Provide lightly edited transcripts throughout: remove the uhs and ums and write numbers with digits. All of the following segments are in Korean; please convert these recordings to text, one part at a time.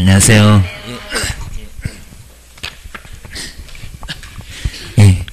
안녕하세요. 예,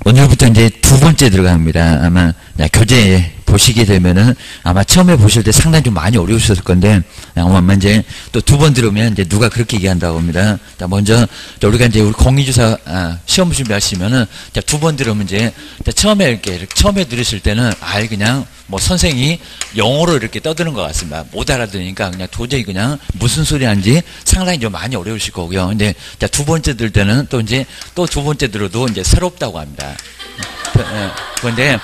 오늘부터 이제 두 번째 들어갑니다. 아마 교재 보시게 되면은 아마 처음에 보실 때 상당히 좀 많이 어려우셨을 건데 아마 이제 또 두 번 들으면 이제 누가 그렇게 얘기한다고 합니다. 자, 먼저 우리가 이제 우리 공인주사 시험 준비하시면은 두 번 들으면 이제 처음에 이렇게 처음에 들으실 때는 아예 그냥 뭐 선생이 영어로 이렇게 떠드는 것 같습니다. 못 알아들으니까 그냥 도저히 그냥 무슨 소리 하는지 상당히 좀 많이 어려우실 거고요. 근데 두 번째 들 때는 또 이제 또 두 번째 들어도 이제 새롭다고 합니다. 그런데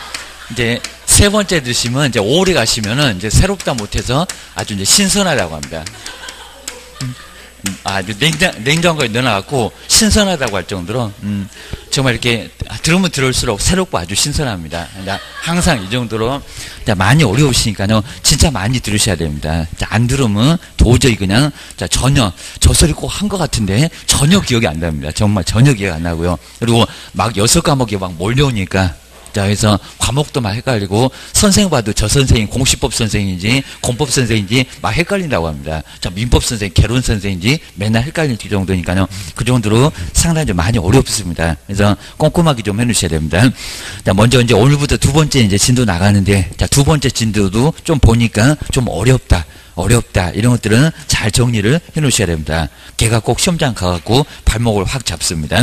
이제 세 번째 드시면 이제 오래 가시면은 이제 새롭다 못해서 아주 이제 신선하다고 합니다. 아주 냉장고에 넣어놔갖고 신선하다고 할 정도로 정말 이렇게 들으면 들을수록 새롭고 아주 신선합니다. 항상 이 정도로 많이 어려우시니까요. 진짜 많이 들으셔야 됩니다. 안 들으면 도저히 그냥 전혀 저 소리 꼭 한 것 같은데 전혀 기억이 안 납니다. 정말 전혀 기억 안 나고요. 그리고 막 6과목이 막 몰려오니까 자, 그래서 과목도 막 헷갈리고 선생 봐도 저 선생이 공시법 선생인지 공법 선생인지 막 헷갈린다고 합니다. 자, 민법 선생, 개론 선생인지 맨날 헷갈릴 정도니까요. 그 정도로 상당히 좀 많이 어렵습니다. 그래서 꼼꼼하게 좀 해놓으셔야 됩니다. 자, 먼저 이제 오늘부터 두 번째 이제 진도 나가는데, 자, 두 번째 진도도 좀 보니까 좀 어렵다. 이런 것들은 잘 정리를 해 놓으셔야 됩니다. 걔가 꼭 시험장 가갖고 발목을 확 잡습니다.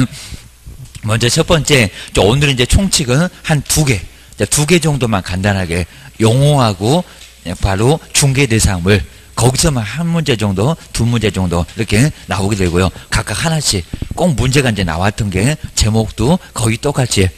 먼저 첫 번째, 오늘은 이제 총칙은 한 두 개 정도만 간단하게 용어하고 바로 중개 대상물 거기서만 한 문제 정도, 두 문제 정도 이렇게 나오게 되고요. 각각 하나씩 꼭 문제가 이제 나왔던 게 제목도 거의 똑같이.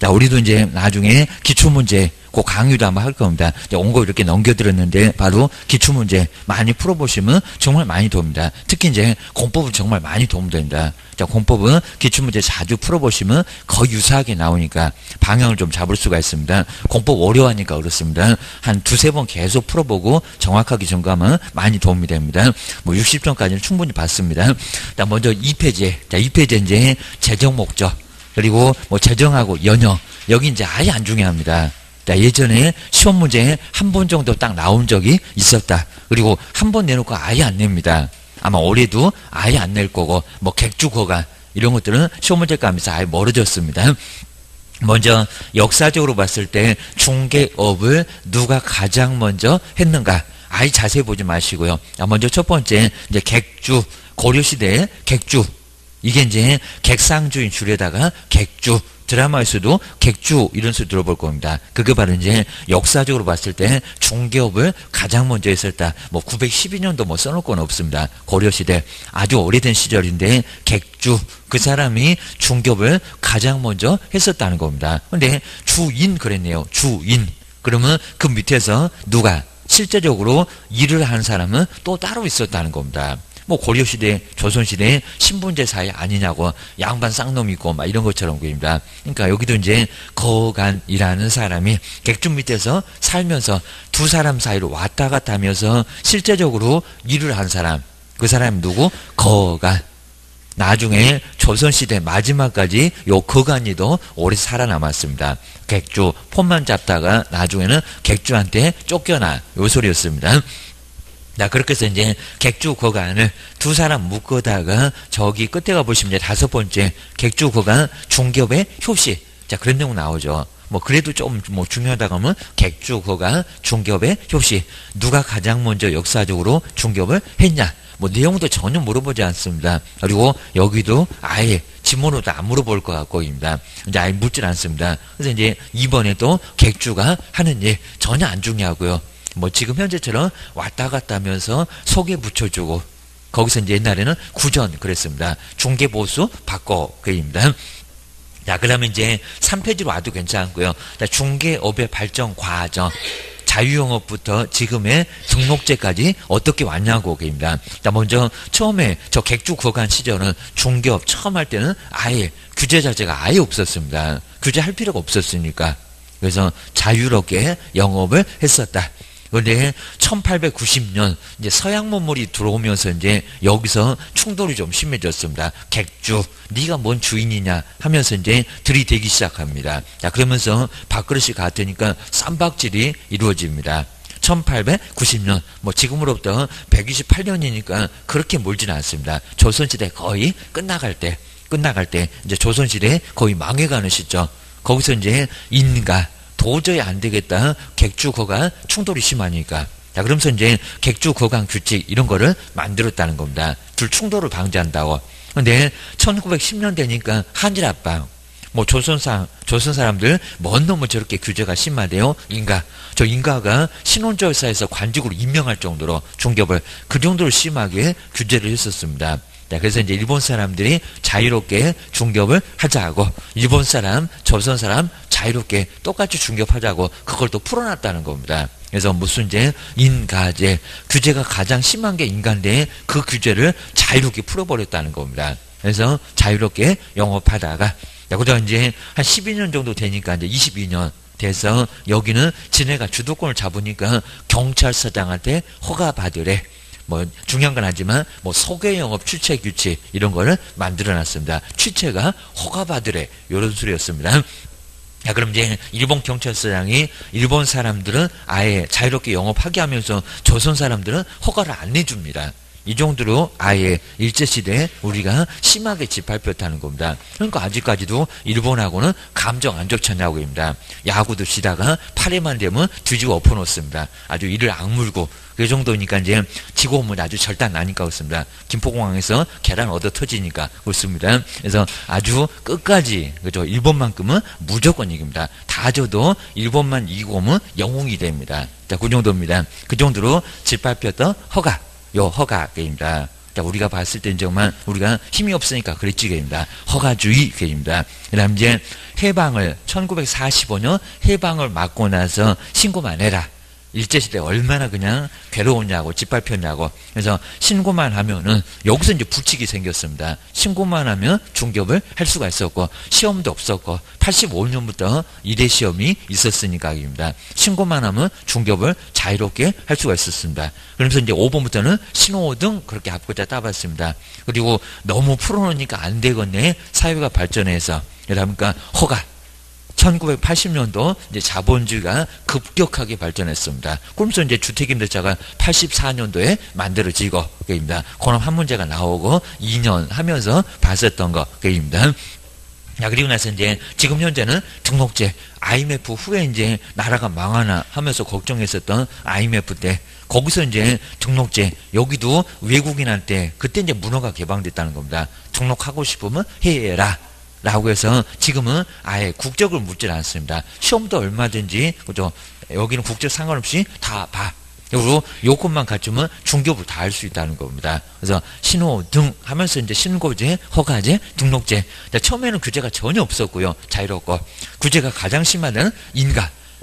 자, 우리도 이제 나중에 기출문제 그 강의도 아마 할 겁니다. 온 거 이렇게 넘겨드렸는데 바로 기출문제 많이 풀어보시면 정말 많이 도움입니다. 특히 이제 공법은 정말 많이 도움됩니다. 자, 공법은 기출문제 자주 풀어보시면 거의 유사하게 나오니까 방향을 좀 잡을 수가 있습니다. 공법 어려워하니까 그렇습니다. 한 두세 번 계속 풀어보고 정확하게 점검하면 많이 도움이 됩니다. 뭐 60점까지는 충분히 봤습니다. 자, 먼저 2페이지. 자, 2페이지 이제 재정 목적. 그리고 뭐 재정하고 연역. 여기 이제 아예 안 중요합니다. 자, 예전에 시험 문제에 한 번 정도 딱 나온 적이 있었다. 그리고 한 번 내놓고 아예 안 냅니다. 아마 올해도 아예 안 낼 거고, 뭐 객주 거간 이런 것들은 시험 문제감에서 아예 멀어졌습니다. 먼저 역사적으로 봤을 때 중개업을 누가 가장 먼저 했는가? 아예 자세히 보지 마시고요. 먼저 첫 번째 이제 객주, 고려시대의 객주. 이게 이제 객상주인 줄에다가 객주. 드라마에서도 객주 이런 소리 들어볼 겁니다. 그게 바로 이제 역사적으로 봤을 때 중개업을 가장 먼저 했었다. 뭐 912년도 뭐 써놓을 건 없습니다. 고려시대 아주 오래된 시절인데 객주 그 사람이 중개업을 가장 먼저 했었다는 겁니다. 근데 주인 그랬네요. 주인. 그러면 그 밑에서 누가 실제적으로 일을 하는 사람은 또 따로 있었다는 겁니다. 뭐 고려시대, 조선시대 신분제 사이 아니냐고 양반 쌍놈 있고 막 이런 것처럼 보입니다. 그러니까 여기도 이제 거간이라는 사람이 객주 밑에서 살면서 두 사람 사이로 왔다 갔다 하면서 실제적으로 일을 한 사람, 그 사람이 누구? 거간. 나중에 조선시대 마지막까지 요 거간이도 오래 살아남았습니다. 객주 폰만 잡다가 나중에는 객주한테 쫓겨나 요 소리였습니다. 자, 그렇게 해서 이제 객주 거간을 두 사람 묶어다가 저기 끝에 가보시면 이제 다섯 번째 객주 거간 중개업의 효시. 자, 그런 내용 나오죠. 뭐 그래도 좀 뭐 중요하다고 하면 객주 거간 중개업의 효시. 누가 가장 먼저 역사적으로 중개업을 했냐. 뭐 내용도 전혀 물어보지 않습니다. 그리고 여기도 아예 지문으로도 안 물어볼 것 같고입니다. 이제 아예 묻질 않습니다. 그래서 이제 이번에도 객주가 하는 일 전혀 안 중요하고요. 뭐 지금 현재처럼 왔다 갔다 하면서 속에 붙여주고 거기서 이제 옛날에는 구전 그랬습니다. 중개보수 바꿔 그입니다. 자, 그러면 이제 3페이지로 와도 괜찮고요. 자, 중개업의 발전 과정. 자유영업부터 지금의 등록제까지 어떻게 왔냐고 그입니다. 자, 먼저 처음에 저 객주 거간 시절은 중개업 처음 할 때는 아예 규제 자체가 아예 없었습니다. 규제할 필요가 없었으니까. 그래서 자유롭게 영업을 했었다. 그런데 1890년 이제 서양 문물이 들어오면서 이제 여기서 충돌이 좀 심해졌습니다. 객주, 네가 뭔 주인이냐 하면서 이제 들이대기 시작합니다. 자, 그러면서 밥그릇이 같으니까 쌈박질이 이루어집니다. 1890년, 뭐 지금으로부터 128년이니까 그렇게 멀지는 않습니다. 조선시대 거의 끝나갈 때 이제 조선시대 거의 망해가는 시점. 거기서 이제 인가 도저히 안 되겠다. 객주거가 충돌이 심하니까. 자, 그러면서 이제 객주거강 규칙 이런 거를 만들었다는 겁니다. 둘 충돌을 방지한다고. 근데 1910년 되니까 한일 압방. 뭐 조선 사람들 뭔 놈은 저렇게 규제가 심하대요. 저 인가가 신혼절사에서 관직으로 임명할 정도로 중ገብ을 그 정도로 심하게 규제를 했었습니다. 자, 그래서 이제 일본 사람들이 자유롭게 중ገብ을 하자고, 일본 사람, 조선 사람 자유롭게 똑같이 중ገብ하자고 그걸 또 풀어놨다는 겁니다. 그래서 무슨 이제 인가제 규제가 가장 심한 게 인가인데 그 규제를 자유롭게 풀어버렸다는 겁니다. 그래서 자유롭게 영업하다가, 그저 이제 한 12년 정도 되니까 이제 22년 돼서 여기는 지네가 주도권을 잡으니까 경찰서장한테 허가 받으래. 뭐 중요한 건 아니지만 뭐 소개 영업 취체 규칙 이런 거를 만들어놨습니다. 취체가 허가 받으래 이런 소리였습니다. 자, 그럼 이제 일본 경찰서장이 일본 사람들은 아예 자유롭게 영업하게 하면서 조선 사람들은 허가를 안 내줍니다. 이 정도로 아예 일제시대에 우리가 심하게 짓밟혔다는 겁니다. 그러니까 아직까지도 일본하고는 감정 안 좋잖냐고 입니다. 야구도 치다가 8회만 되면 뒤지고 엎어놓습니다. 아주 이를 악물고 그 정도니까 이제 지고 오면 아주 절단 나니까 그렇습니다. 김포공항에서 계란 얻어 터지니까 그렇습니다. 그래서 아주 끝까지 그죠, 일본만큼은 무조건 이깁니다. 다 져도 일본만 이기고 오면 영웅이 됩니다. 자, 그 정도입니다. 그 정도로 짓밟혔던 허가입니다. 자, 우리가 봤을 땐 정말 우리가 힘이 없으니까 그랬지, 게입니다. 허가주의, 게입니다. 그 다음 이제 해방을, 1945년 해방을 맞고 나서 신고만 해라. 일제시대 얼마나 그냥 괴로웠냐고, 짓밟혔냐고. 그래서 신고만 하면은, 여기서 이제 불칙이 생겼습니다. 신고만 하면 중급을 할 수가 있었고, 시험도 없었고, 85년부터 이대 시험이 있었으니까입니다. 신고만 하면 중급을 자유롭게 할 수가 있었습니다. 그러면서 이제 5번부터는 신호등 그렇게 합고자 따봤습니다. 그리고 너무 풀어놓으니까 안 되겠네. 사회가 발전해서. 그러니까 허가. 1980년도 이제 자본주의가 급격하게 발전했습니다. 그러면서 이제 주택임대차가 84년도에 만들어지고, 그입니다. 그럼 한 문제가 나오고 2년 하면서 봤었던 거, 그입니다. 자, 그리고 나서 이제 지금 현재는 등록제, IMF 후에 이제 나라가 망하나 하면서 걱정했었던 IMF 때, 거기서 이제 등록제, 여기도 외국인한테 그때 이제 문화가 개방됐다는 겁니다. 등록하고 싶으면 해라. 라고 해서 지금은 아예 국적을 묻질 않습니다. 시험도 얼마든지, 그죠? 여기는 국적 상관없이 다 봐. 그리고 요건만 갖추면 중급을 다 할 수 있다는 겁니다. 그래서 신호등 하면서 이제 신고제, 허가제, 등록제. 처음에는 규제가 전혀 없었고요. 자유롭고. 규제가 가장 심한 데는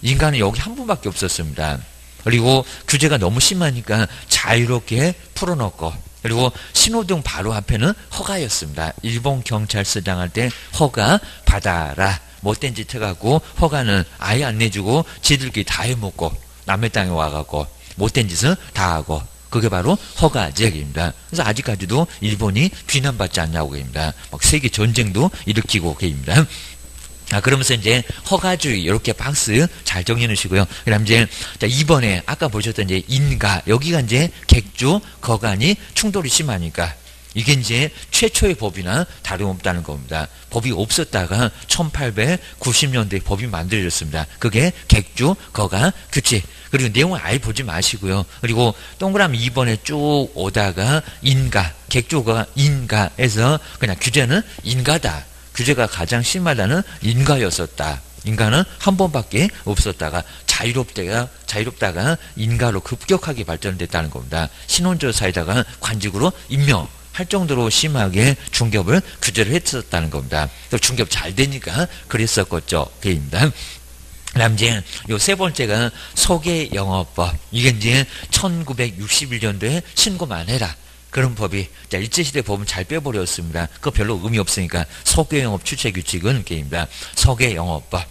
인가는 여기 한 분밖에 없었습니다. 그리고 규제가 너무 심하니까 자유롭게 풀어놓고, 그리고 신호등 바로 앞에는 허가였습니다. 일본 경찰서장한테 허가 받아라. 못된 짓 해갖고 허가는 아예 안 내주고 지들끼리 다 해먹고 남의 땅에 와갖고 못된 짓은 다 하고, 그게 바로 허가제입니다. 그래서 아직까지도 일본이 비난받지 않냐고 입니다. 막 세계 전쟁도 일으키고 계입니다. 그러면서 이제 허가주의 이렇게 박스 잘 정리해 놓으시고요. 그다음 이제 자, 2번에 아까 보셨던 이제 인가, 여기가 이제 객주 거간이 충돌이 심하니까 이게 이제 최초의 법이나 다름없다는 겁니다. 법이 없었다가 1890년대에 법이 만들어졌습니다. 그게 객주 거간 규칙. 그리고 내용을 아예 보지 마시고요. 그리고 동그라미 2번에 쭉 오다가 인가, 객주가 인가에서 그냥 규제는 인가다. 규제가 가장 심하다는 인가였었다. 인가는 한 번밖에 없었다가 자유롭다가 인가로 급격하게 발전됐다는 겁니다. 신혼조사에다가 관직으로 임명할 정도로 심하게 중급을 규제를 했었다는 겁니다. 또 중급 잘 되니까 그랬었겠죠. 그입니다. 그다음 이제 요 세 번째가 소개영업법. 이게 이제 1961년도에 신고만 해라. 그런 법이, 자, 일제시대 법은 잘 빼버렸습니다. 그거 별로 의미 없으니까 소개영업 취체규칙은 게임입니다. 소개영업법.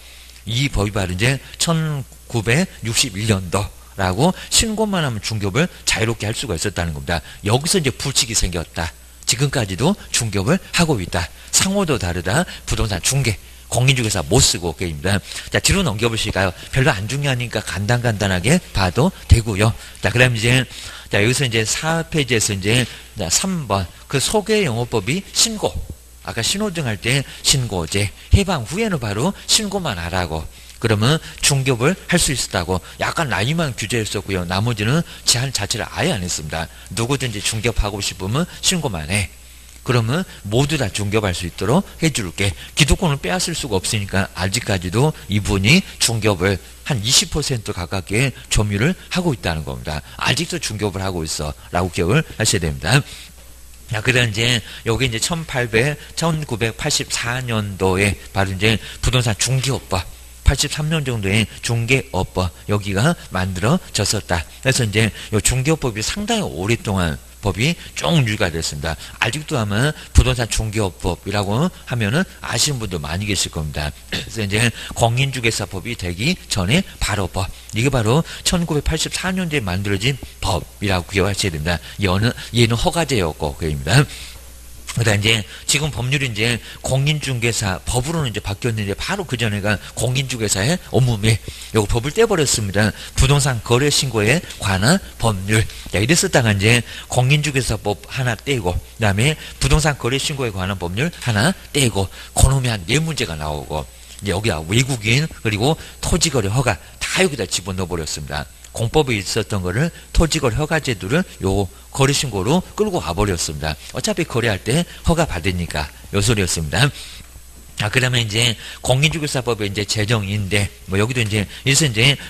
이 법이 바로 이제 1961년도라고 신고만 하면 중급을 자유롭게 할 수가 있었다는 겁니다. 여기서 이제 불칙이 생겼다. 지금까지도 중급을 하고 있다. 상호도 다르다. 부동산 중개. 공인중개사 못 쓰고 게임입니다. 자, 뒤로 넘겨보실까요? 별로 안 중요하니까 간단하게 봐도 되고요. 자, 그다음 이제 자, 여기서 이제 4페이지에서 이제 3번 그 소개 영어법이 신고. 아까 신호등 할 때 신고제 해방 후에는 바로 신고만 하라고. 그러면 중개업을 할 수 있었다고 약간 나이만 규제했었고요. 나머지는 제한 자체를 아예 안 했습니다. 누구든지 중개업하고 싶으면 신고만 해. 그러면 모두 다 중개업할 수 있도록 해줄게. 기득권을 빼앗을 수가 없으니까 아직까지도 이분이 중개업을 한 20% 가깝게 점유를 하고 있다는 겁니다. 아직도 중개업을 하고 있어 라고 기억을 하셔야 됩니다. 자, 그 다음 이제, 여기 이제 1984년도에 바로 이제 부동산 중개업법, 83년 정도의 중개업법, 여기가 만들어졌었다. 그래서 이제, 이 중개업법이 상당히 오랫동안 법이 쭉 유지가 됐습니다. 아직도 아마 부동산 중개업법이라고 하면은 아시는 분도 많이 계실 겁니다. 그래서 이제 공인중개사법이 되기 전에 바로 법. 이게 바로 1984년도에 만들어진 법이라고 기억하셔야 됩니다. 얘는 허가제였고, 그입니다. 그다음 이제 지금 법률이 이제 공인중개사 법으로는 이제 바뀌었는데 바로 그 전에가 공인중개사의 업무명 요거 법을 떼버렸습니다. 부동산 거래 신고에 관한 법률. 자, 이랬었다가 이제 공인중개사법 하나 떼고 그다음에 부동산 거래 신고에 관한 법률 하나 떼고 그놈이 한 4문제가 나오고 이제 여기가 외국인 그리고 토지거래 허가 다 여기다 집어넣어 버렸습니다. 공법에 있었던 거를 토지거래 허가제도를 요 거래신고로 끌고 가버렸습니다. 어차피 거래할 때 허가 받으니까 요 소리였습니다. 아, 그 다음에 이제 공인중개사법의 이제 제정인데 뭐 여기도 이제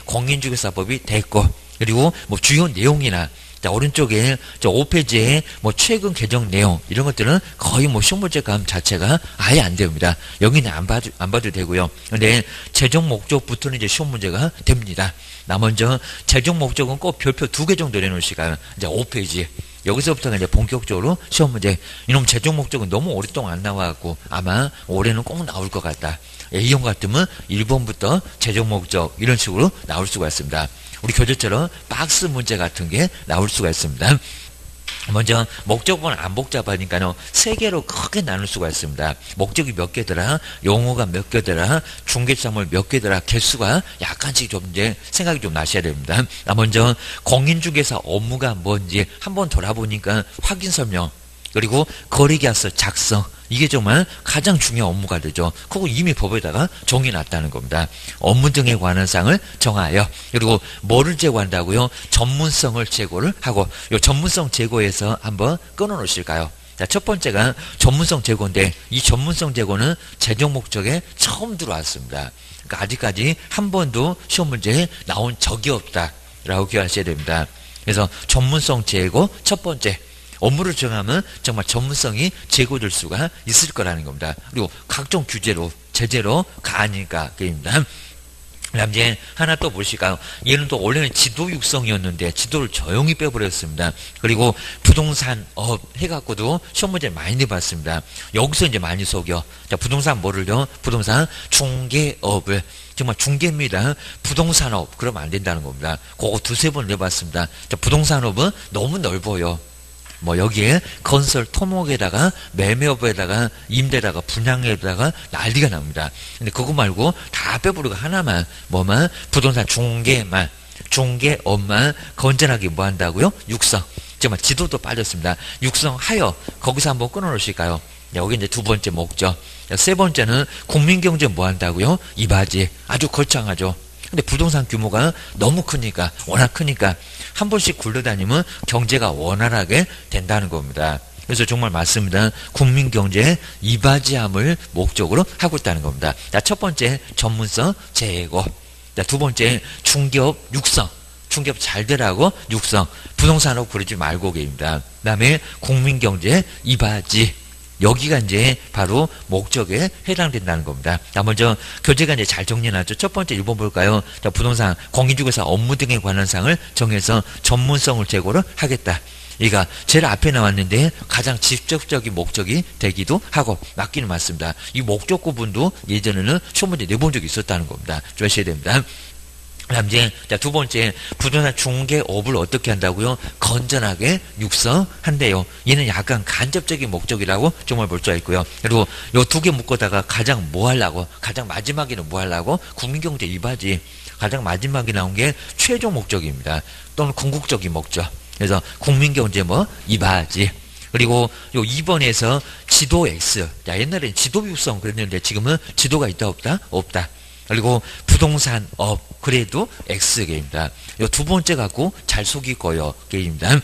공인중개사법이 됐고 그리고 뭐 주요 내용이나 자, 오른쪽에 저 5페이지에 뭐 최근 개정 내용 이런 것들은 거의 뭐 시험문제감 자체가 아예 안 됩니다. 여기는 안 봐도 되고요. 근데 최종 목적부터는 이제 시험 문제가 됩니다. 나 먼저 최종 목적은 꼭 별표 2개 정도 내놓으시가요. 이제 5페이지. 여기서부터가 이제 본격적으로 시험 문제. 이놈 최종 목적은 너무 오랫동안 안 나와갖고 아마 올해는 꼭 나올 것 같다. A형 같으면 1번부터 최종 목적 이런 식으로 나올 수가 있습니다. 우리 교재처럼 박스 문제 같은 게 나올 수가 있습니다. 먼저 목적은 안 복잡하니까요. 3개로 크게 나눌 수가 있습니다. 목적이 몇 개더라, 용어가 몇 개더라, 중개사물 몇 개더라, 개수가 약간씩 좀 이제 생각이 좀 나셔야 됩니다. 먼저 공인중개사 업무가 뭔지 한번 돌아보니까 확인 설명 그리고 거래계약서 작성 이게 정말 가장 중요한 업무가 되죠. 그거 이미 법에다가 정해놨다는 겁니다. 업무 등에 관한 사항을 정하여 그리고 뭐를 제고한다고요? 전문성을 제고를 하고 이 전문성 제고에서 한번 끊어놓으실까요? 자, 첫 번째가 전문성 제고인데 이 전문성 제고는 재정 목적에 처음 들어왔습니다. 그러니까 아직까지 한 번도 시험 문제에 나온 적이 없다라고 기억하셔야 됩니다. 그래서 전문성 제고 첫 번째 업무를 정하면 정말 전문성이 제고될 수가 있을 거라는 겁니다. 그리고 각종 규제로 제재로 가하니까 게임입니다. 그다음 이제 하나 또 보실까요? 얘는 또 원래는 지도 육성이었는데 지도를 조용히 빼버렸습니다. 그리고 부동산업 해갖고도 시험 문제 많이 내봤습니다. 여기서 이제 많이 속여. 자, 부동산 뭐를요? 부동산 중개업을 정말 중개입니다. 부동산업 그러면 안 된다는 겁니다. 그거 2-3번 내봤습니다. 자, 부동산업은 너무 넓어요. 뭐 여기에 건설 토목에다가 매매업에다가 임대다가 분양에다가 난리가 납니다. 근데 그거 말고 다 빼버리고 하나만 뭐만 부동산 중개만 중개업만 건전하게 뭐 한다고요? 육성. 정말 지도도 빠졌습니다. 육성하여 거기서 한번 끊어놓으실까요? 여기 이제 2번째 목적. 3번째는 국민경제 뭐 한다고요? 이바지. 아주 거창하죠. 근데 부동산 규모가 너무 크니까 워낙 크니까 한 번씩 굴러다니면 경제가 원활하게 된다는 겁니다. 그래서 정말 맞습니다. 국민경제의 이바지함을 목적으로 하고 있다는 겁니다. 자, 첫 번째 전문성 제고. 자, 2번째 중개업 육성. 중개업 잘 되라고 육성. 부동산업 그러지 말고 계입니다. 그 다음에 국민경제 이바지. 여기가 이제 바로 목적에 해당된다는 겁니다. 자, 먼저 교재가 이제 잘 정리해놨죠. 첫 번째 1번 볼까요? 자, 부동산 공인중개사 업무 등에 관한 사항을 정해서 전문성을 제고를 하겠다. 이가 제일 앞에 나왔는데 가장 직접적인 목적이 되기도 하고 맞기는 맞습니다. 이 목적 구분도 예전에는 시험 문제 내본 적이 있었다는 겁니다. 조심해야 됩니다. 그다음 이제 두 번째 부동산 중개업을 어떻게 한다고요? 건전하게 육성한대요. 얘는 약간 간접적인 목적이라고 정말 볼 수가 있고요. 그리고 요 두 개 묶어다가 가장 뭐 하려고? 가장 마지막에는 뭐 하려고? 국민경제 이바지. 가장 마지막에 나온 게 최종 목적입니다. 또는 궁극적인 목적. 그래서 국민경제 뭐 이바지. 그리고 요 2번에서 지도 X. 야, 옛날엔 지도 육성 그랬는데 지금은 지도가 있다 없다? 없다. 그리고 부동산업 그래도 X게임입니다. 요 두 번째 갖고 잘 속일 거요 게임입니다.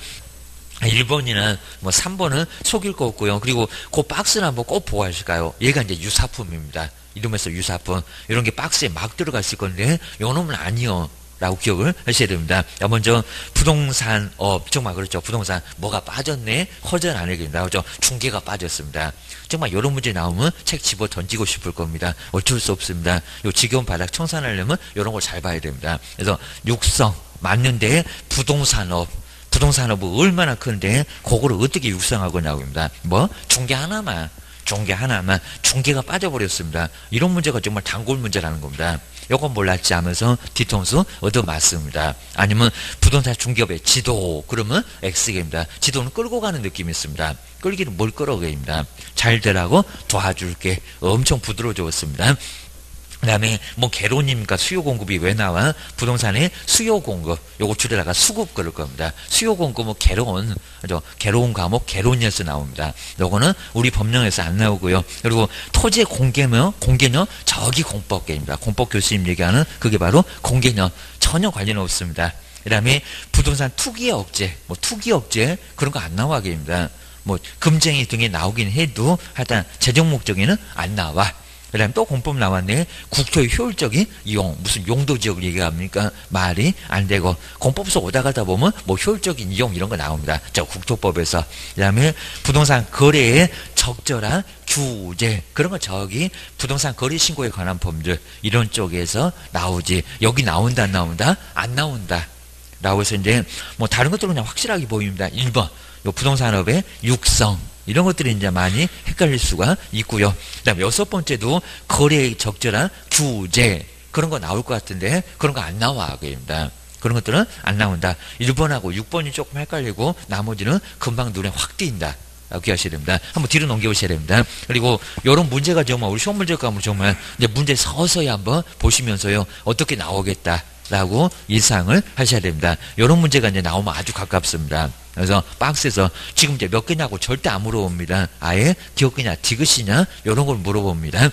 1번이나 뭐 3번은 속일 거 없고요. 그리고 그 박스는 한번 꼭 보고 하실까요? 얘가 이제 유사품입니다. 이름에서 유사품. 이런 게 박스에 막 들어가 있을 건데 요 놈은 아니요. 라고 기억을 하셔야 됩니다. 먼저 부동산업 정말 그렇죠. 부동산 뭐가 빠졌네 허전 안 해결입니다. 그렇죠. 중개가 빠졌습니다. 정말 이런 문제 나오면 책 집어 던지고 싶을 겁니다. 어쩔 수 없습니다. 요 지겨운 바닥 청산하려면 이런 걸 잘 봐야 됩니다. 그래서 육성 맞는데 부동산업은 얼마나 큰데 그거를 어떻게 육성하고냐고 합니다. 뭐 중개 하나만 중개가 빠져버렸습니다. 이런 문제가 정말 단골 문제라는 겁니다. 요건 몰랐지 하면서 뒤통수 얻어맞습니다. 아니면 부동산 중개업의 지도 그러면 X개입니다. 지도는 끌고 가는 느낌이 있습니다. 끌기는 뭘 끌어가입니다. 잘 되라고 도와줄게. 엄청 부드러워졌습니다. 그 다음에 뭐 개론입니까? 수요 공급이 왜 나와? 부동산의 수요 공급 요거 줄여다가 수급 그럴 겁니다. 수요 공급은 개론 그죠? 개론 과목 개론에서 나옵니다. 요거는 우리 법령에서 안 나오고요. 그리고 토지의 공개며 저기 공법계입니다. 공법 교수님 얘기하는 그게 바로 공개념 전혀 관련 없습니다. 그 다음에 부동산 투기 억제 투기 억제 그런 거 안 나와게입니다. 뭐 금쟁이 등에 나오긴 해도 하여튼 재정 목적에는 안 나와. 그 다음에 또 공법 나왔네. 국토의 효율적인 이용. 무슨 용도지역을 얘기합니까? 말이 안 되고. 공법에서 오다 가다 보면 뭐 효율적인 이용 이런 거 나옵니다. 저 국토법에서. 그 다음에 부동산 거래에 적절한 규제. 그런 거 저기 부동산 거래 신고에 관한 법률. 이런 쪽에서 나오지. 여기 나온다 안 나온다? 안 나온다. 라고 해서 이제 뭐 다른 것들은 그냥 확실하게 보입니다. 1번. 요 부동산업의 육성. 이런 것들이 이제 많이 헷갈릴 수가 있고요. 그 다음에 6번째도 거래에 적절한 규제. 그런 거 나올 것 같은데, 그런 거 안 나와. 그입니다. 그런 것들은 안 나온다. 1번하고 6번이 조금 헷갈리고, 나머지는 금방 눈에 확 띈다. 라고 기억하셔야 됩니다. 한번 뒤로 넘겨보셔야 됩니다. 그리고, 요런 문제가 정말, 우리 시험 문제 가면 정말, 이제 문제 서서히 한번 보시면서요, 어떻게 나오겠다. 라고 예상을 하셔야 됩니다. 이런 문제가 이제 나오면 아주 가깝습니다. 그래서 박스에서 지금 이제 몇 개냐고 절대 안 물어봅니다. 아예 기억이냐 디귿이냐 이런 걸 물어봅니다.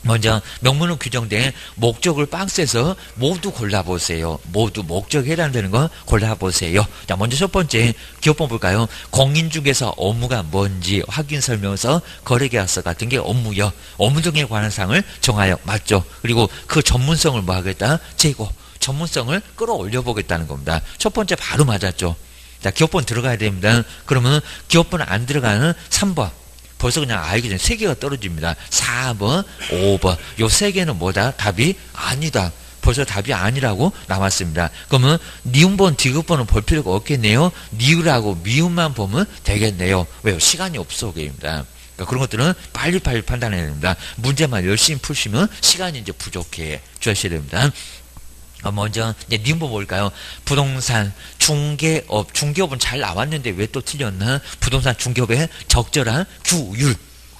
먼저 명문으로 규정된 목적을 박스에서 모두 골라보세요. 모두 목적에 해당되는 거 골라보세요. 자, 먼저 첫 번째 기업법 볼까요? 공인중개사 업무가 뭔지 확인 설명서, 거래계약서 같은 게 업무요. 업무 등에 관한 사항을 정하여 맞죠. 그리고 그 전문성을 뭐 하겠다? 제고. 전문성을 끌어올려 보겠다는 겁니다. 첫 번째 바로 맞았죠. 자, 기업번 들어가야 됩니다. 그러면 기업번 안 들어가는 3번. 벌써 그냥 알기 전에 3개가 떨어집니다. 4번, 5번. 요 3개는 뭐다? 답이 아니다. 벌써 답이 아니라고 나왔습니다. 그러면 니은번, 디귿번은 볼 필요가 없겠네요. 니으라고 미음만 보면 되겠네요. 왜요? 시간이 없어. 게임입니다. 그러니까 그런 것들은 빨리빨리 판단해야 됩니다. 문제만 열심히 푸시면 시간이 이제 부족해. 주셔야 됩니다. 먼저 이제 님보 뭘까요? 부동산 중개업. 중개업은 잘 나왔는데 왜 또 틀렸나? 부동산 중개업의 적절한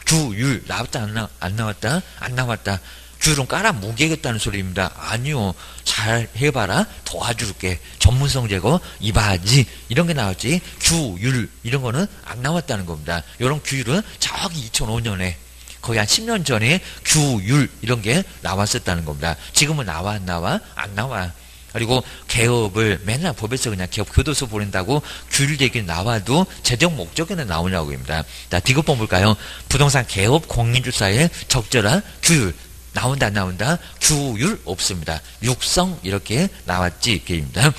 규율 나왔다 안 나왔다? 안 나왔다. 규율은 깔아 뭉개겠다는 소리입니다. 아니요. 잘 해봐라. 도와줄게. 전문성 제거 이바지 이런 게 나왔지. 규율 이런 거는 안 나왔다는 겁니다. 이런 규율은 저기 2005년에 거의 한 10년 전에 규율 이런 게 나왔었다는 겁니다. 지금은 나와 안 나와? 안 나와. 그리고 개업을 맨날 법에서 그냥 개업 교도소 보낸다고 규율 얘기 나와도 재정 목적에는 나오냐고 합니다. 자, 디귿번 볼까요? 부동산 개업 공인주사의 적절한 규율. 나온다 안 나온다? 규율 없습니다. 육성 이렇게 나왔지 게임입니다.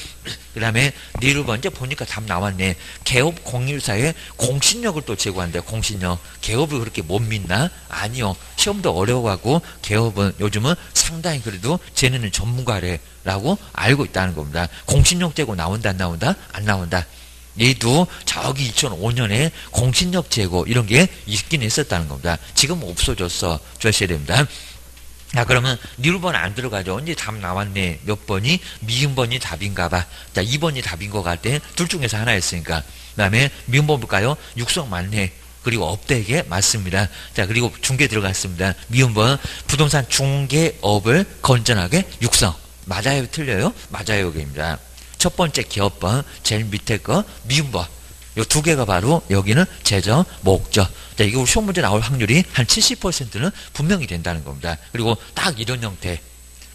그 다음에 니를 먼저 보니까 답 나왔네. 개업 공인주사의 공신력을 또 제고한대. 공신력. 개업을 그렇게 못 믿나? 아니요. 시험도 어려워하고 개업은 요즘은 상당히 그래도 쟤네는 전문가래 라고 알고 있다는 겁니다. 공신력 제고 나온다 안 나온다? 안 나온다. 얘도 저기 2005년에 공신력 제고 이런 게 있긴 있었다는 겁니다. 지금 없어졌어. 주셔야 됩니다. 자, 그러면 니루번 안 들어가죠. 언제 답 나왔네. 몇 번이 미음번이 답인가 봐. 자, 2번이 답인 것 같아. 둘 중에서 하나였으니까. 그 다음에 미음번 볼까요? 육성 맞네. 그리고 업대게 맞습니다. 자, 그리고 중개 들어갔습니다. 미음번 부동산 중개업을 건전하게 육성. 맞아요? 틀려요? 맞아요. 여기입니다. 첫 번째 기업번, 제일 밑에 거, 미음번. 요 두 개가 바로 여기는 제적, 목적. 자, 이거 시험 문제 나올 확률이 한 70%는 분명히 된다는 겁니다. 그리고 딱 이런 형태.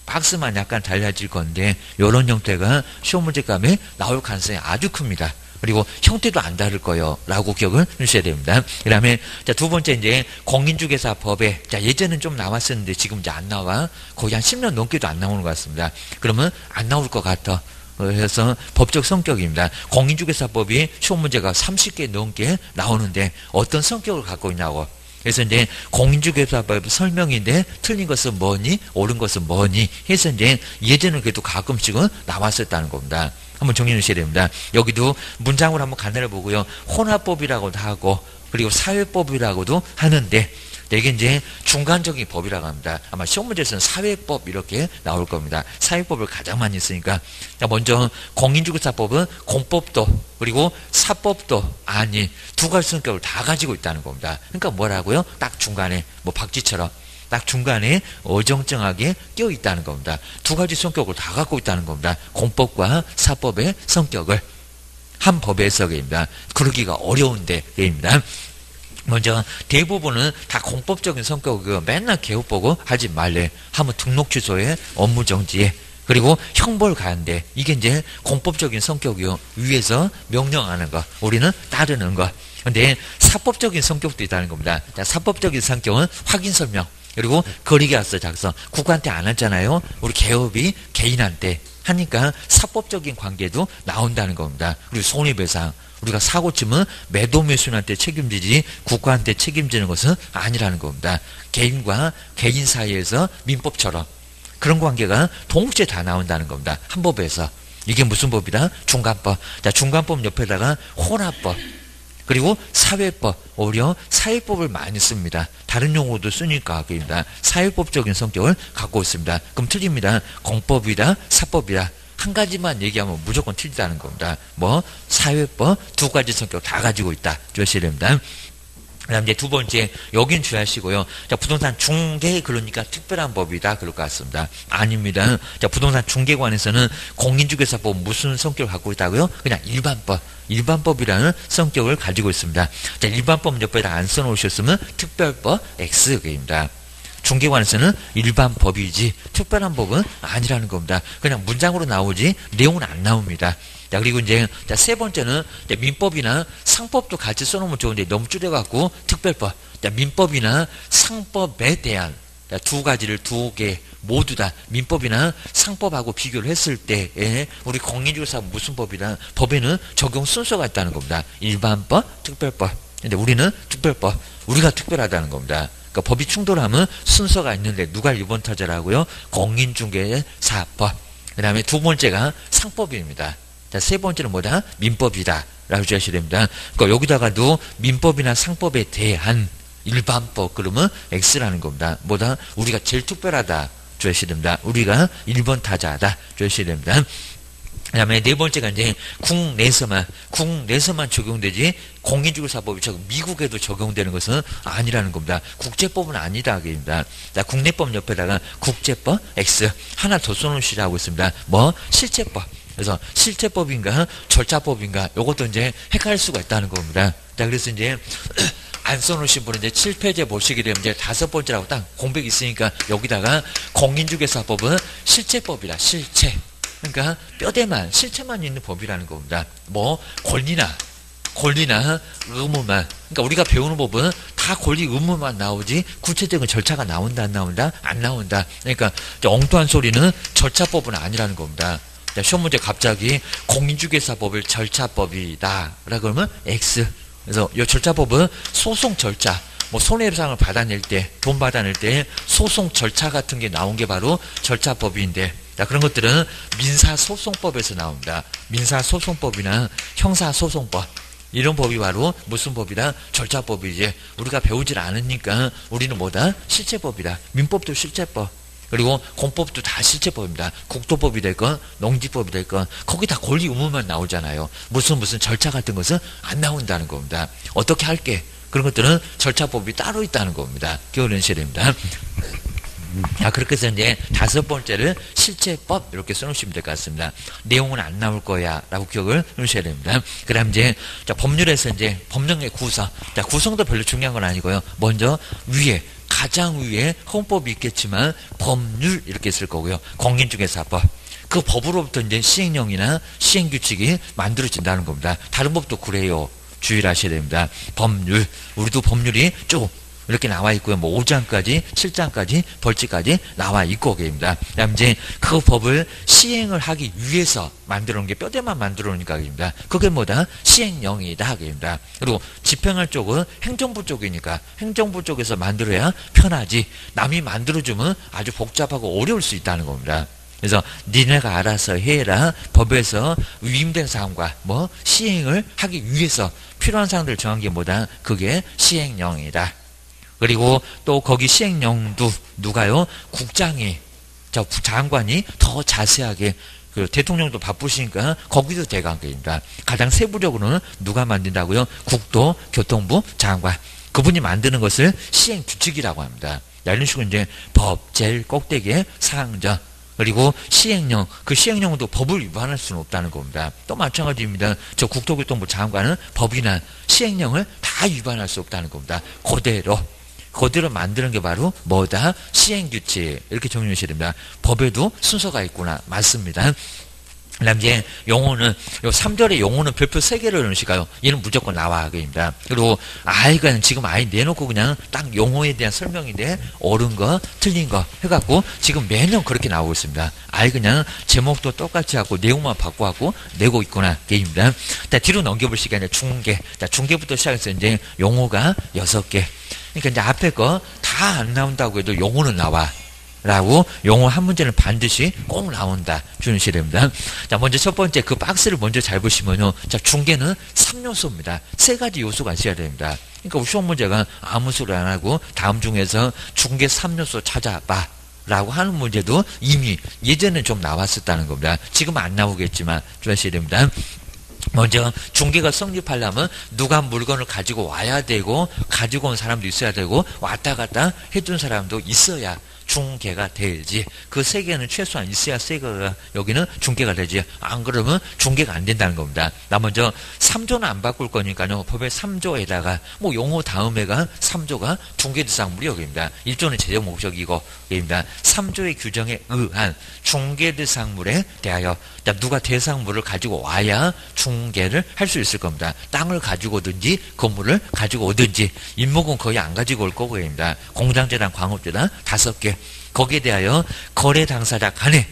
박스만 약간 달라질 건데, 요런 형태가 시험 문제 감에 나올 가능성이 아주 큽니다. 그리고 형태도 안 다를 거예요. 라고 기억을 해주셔야 됩니다. 그 다음에, 자, 두 번째 이제 공인중개사법에, 자, 예전엔 좀 나왔었는데 지금 이제 안 나와. 거의 한 10년 넘게도 안 나오는 것 같습니다. 그러면 안 나올 것 같아. 그래서 법적 성격입니다. 공인중개사법이 시험 문제가 30개 넘게 나오는데 어떤 성격을 갖고 있냐고. 그래서 이제 공인중개사법 설명인데 틀린 것은 뭐니? 옳은 것은 뭐니? 해서 이제 예전은 그래도 가끔씩은 나왔었다는 겁니다. 한번 정리해 주셔야 됩니다. 여기도 문장으로 한번 간단히 보고요. 혼합법이라고도 하고 그리고 사회법이라고도 하는데 이게 이제 중간적인 법이라고 합니다. 아마 시험 문제에서는 사회법 이렇게 나올 겁니다. 사회법을 가장 많이 쓰니까. 자, 먼저 공인중개사법은 공법도 그리고 사법도 아닌 두 가지 성격을 다 가지고 있다는 겁니다. 그러니까 뭐라고요? 딱 중간에 뭐 박쥐처럼 딱 중간에 어정쩡하게 끼어 있다는 겁니다. 두 가지 성격을 다 갖고 있다는 겁니다. 공법과 사법의 성격을 한 법의 해석입니다. 그러기가 어려운데 입니다. 먼저 대부분은 다 공법적인 성격이고 맨날 개업 보고 하지 말래. 하면 등록 취소에 업무 정지에 그리고 형벌 가는데 이게 이제 공법적인 성격이요. 위에서 명령하는 거 우리는 따르는 거. 근데 사법적인 성격도 있다는 겁니다. 자, 사법적인 성격은 확인 설명 그리고 거리계약서 작성. 국가한테 안 했잖아요. 우리 개업이 개인한테 하니까 사법적인 관계도 나온다는 겁니다. 그리고 손해배상. 우리가 사고 치면 매도매수인한테 책임지지 국가한테 책임지는 것은 아니라는 겁니다. 개인과 개인 사이에서 민법처럼 그런 관계가 동시에 다 나온다는 겁니다. 한 법에서. 이게 무슨 법이다? 중간법. 자, 중간법 옆에다가 혼합법. 그리고 사회법. 오히려 사회법을 많이 씁니다. 다른 용어도 쓰니까 그입니다. 사회법적인 성격을 갖고 있습니다. 그럼 틀립니다. 공법이다, 사법이다. 한 가지만 얘기하면 무조건 틀리다는 겁니다. 뭐 사회법 두 가지 성격 다 가지고 있다. 주셔야 됩니다. 그 다음 이제 두 번째 여긴 주의하시고요. 자, 부동산 중개 그러니까 특별한 법이다 그럴 것 같습니다. 아닙니다. 자, 부동산 중개관에서는 공인중개사법 무슨 성격을 갖고 있다고요? 그냥 일반법. 일반법이라는 성격을 가지고 있습니다. 자, 일반법 옆에다 안 써놓으셨으면 특별법 X입니다. 중개관에서는 일반 법이지 특별한 법은 아니라는 겁니다. 그냥 문장으로 나오지 내용은 안 나옵니다. 자, 그리고 이제 세 번째는 민법이나 상법도 같이 써놓으면 좋은데 너무 줄여갖고 특별법. 자, 민법이나 상법에 대한 두 가지를 두 개 모두 다 민법이나 상법하고 비교를 했을 때에 우리 공인중개사 무슨 법이나 법에는 적용 순서가 있다는 겁니다. 일반법, 특별법. 근데 우리는 특별법. 우리가 특별하다는 겁니다. 그러니까 법이 충돌하면 순서가 있는데 누가 1번 타자라고요? 공인중개사법. 그 다음에 두 번째가 상법입니다. 자, 세 번째는 뭐다? 민법이다. 라고 주셔야 됩니다. 그러니까 여기다가도 민법이나 상법에 대한 일반법 그러면 X라는 겁니다. 뭐다? 우리가 제일 특별하다. 주셔야 됩니다. 우리가 1번 타자다. 주셔야 됩니다. 그 다음에 네 번째가 이제 국내에서만 적용되지 공인중개사법이 미국에도 적용되는 것은 아니라는 겁니다. 국제법은 아니다. 그입니다. 자, 국내법 옆에다가 국제법 X 하나 더 써놓으시라고 있습니다. 뭐? 실체법. 그래서 실체법인가 절차법인가 이것도 이제 헷갈릴 수가 있다는 겁니다. 자, 그래서 이제 안 써놓으신 분은 이제 7페이지에 보시게 되면 이제 다섯 번째라고 딱 공백이 있으니까 여기다가 공인중개사법은 실체법이다. 실체. 그러니까 뼈대만 실체만 있는 법이라는 겁니다. 뭐 권리나 의무만. 그러니까 우리가 배우는 법은 다 권리 의무만 나오지 구체적인 절차가 나온다 안 나온다? 안 나온다. 그러니까 엉뚱한 소리는 절차법은 아니라는 겁니다. 시험 문제 갑자기 공인중개사법을 절차법이다 라고 그러면 X. 그래서 이 절차법은 소송 절차. 뭐 손해배상을 받아낼 때, 돈 받아낼 때 소송 절차 같은 게 나온 게 바로 절차법인데, 자, 그런 것들은 민사소송법에서 나옵니다. 민사소송법이나 형사소송법. 이런 법이 바로 무슨 법이다? 절차법이지. 우리가 배우질 않으니까 우리는 뭐다? 실체법이다. 민법도 실체법. 그리고 공법도 다 실체법입니다. 국토법이 됐건 농지법이 됐건 거기 다 권리 의무만 나오잖아요. 무슨 절차 같은 것은 안 나온다는 겁니다. 어떻게 할게? 그런 것들은 절차법이 따로 있다는 겁니다. 기억하셔야 됩니다. 자, 그렇게 해서 이제 5번째를 실체법 이렇게 써놓으시면 될 것 같습니다. 내용은 안 나올 거야 라고 기억을 해주셔야 됩니다. 그 다음 이제 자, 법률에서 이제 법령의 구성. 자, 구성도 별로 중요한 건 아니고요. 먼저 위에 가장 위에 헌법이 있겠지만 법률 이렇게 쓸 거고요. 공인중개사법. 그 법으로부터 이제 시행령이나 시행규칙이 만들어진다는 겁니다. 다른 법도 그래요. 주의를 하셔야 됩니다. 법률. 우리도 법률이 쭉 이렇게 나와 있고요. 뭐 5장까지, 7장까지, 벌칙까지 나와 있고, 그입니다. 그 다음 이제 그 법을 시행을 하기 위해서 만들어 놓은 게 뼈대만 만들어 놓으니까, 그입니다. 그게 뭐다? 시행령이다, 그입니다. 그리고 집행할 쪽은 행정부 쪽이니까 행정부 쪽에서 만들어야 편하지. 남이 만들어주면 아주 복잡하고 어려울 수 있다는 겁니다. 그래서 니네가 알아서 해라. 법에서 위임된 사항과 뭐 시행을 하기 위해서 필요한 사항들을 정한 게 뭐다? 그게 시행령이다. 그리고 또 거기 시행령도 누가요? 국장이, 장관이 더 자세하게, 그 대통령도 바쁘시니까 거기도 대관계입니다. 가장 세부적으로는 누가 만든다고요? 국토, 교통부, 장관. 그분이 만드는 것을 시행규칙이라고 합니다. 이런 식으로 이제 법, 제일 꼭대기에 사항정. 그리고 시행령, 그 시행령도 법을 위반할 수는 없다는 겁니다. 또 마찬가지입니다. 저 국토교통부 장관은 법이나 시행령을 다 위반할 수 없다는 겁니다. 그대로 만드는 게 바로 뭐다? 시행규칙. 이렇게 정리해 주셔야 됩니다. 법에도 순서가 있구나. 맞습니다. 그 다음 이제 용어는, 요 3절의 용어는 별표 3개를 넣으실까요? 얘는 무조건 나와. 그입니다. 그리고 아이가 지금 아이 내놓고 그냥 딱 용어에 대한 설명인데, 옳은 거, 틀린 거 해갖고 지금 매년 그렇게 나오고 있습니다. 아이 그냥 제목도 똑같이 하고 내용만 바꿔갖고 내고 있구나. 게입니다. 자, 뒤로 넘겨볼 시간에 중계. 자, 중계부터 시작해서 이제 용어가 6개. 그러니까 이제 앞에 거 다 안 나온다고 해도 용어는 나와. 라고 용어 한 문제는 반드시 꼭 나온다. 주셔야 됩니다. 자, 먼저 첫 번째 그 박스를 먼저 잘 보시면요. 자, 중계는 3요소입니다. 3가지 요소가 있어야 됩니다. 그러니까 시험 문제가 아무 소리 안 하고 다음 중에서 중계 3요소 찾아봐. 라고 하는 문제도 이미 예전에 좀 나왔었다는 겁니다. 지금 안 나오겠지만 주셔야 됩니다. 먼저 중개가 성립하려면 누가 물건을 가지고 와야 되고 가지고 온 사람도 있어야 되고 왔다 갔다 해준 사람도 있어야 중개가 되지. 그 3개는 최소한 있어야 여기는 중개가 되지. 안 그러면 중개가 안 된다는 겁니다. 나 먼저 3조는 안 바꿀 거니까요. 법의 3조에다가 뭐 용어 다음에가 3조가 중개대상물이 여기입니다. 1조는 제적 목적이고 여기입니다. 3조의 규정에 의한 중개대상물에 대하여 누가 대상물을 가지고 와야 중개를 할 수 있을 겁니다. 땅을 가지고 오든지 건물을 가지고 오든지 임목은 거의 안 가지고 올 거고입니다. 공장재단, 광업재단 5개. 거기에 대하여 거래 당사자 간에,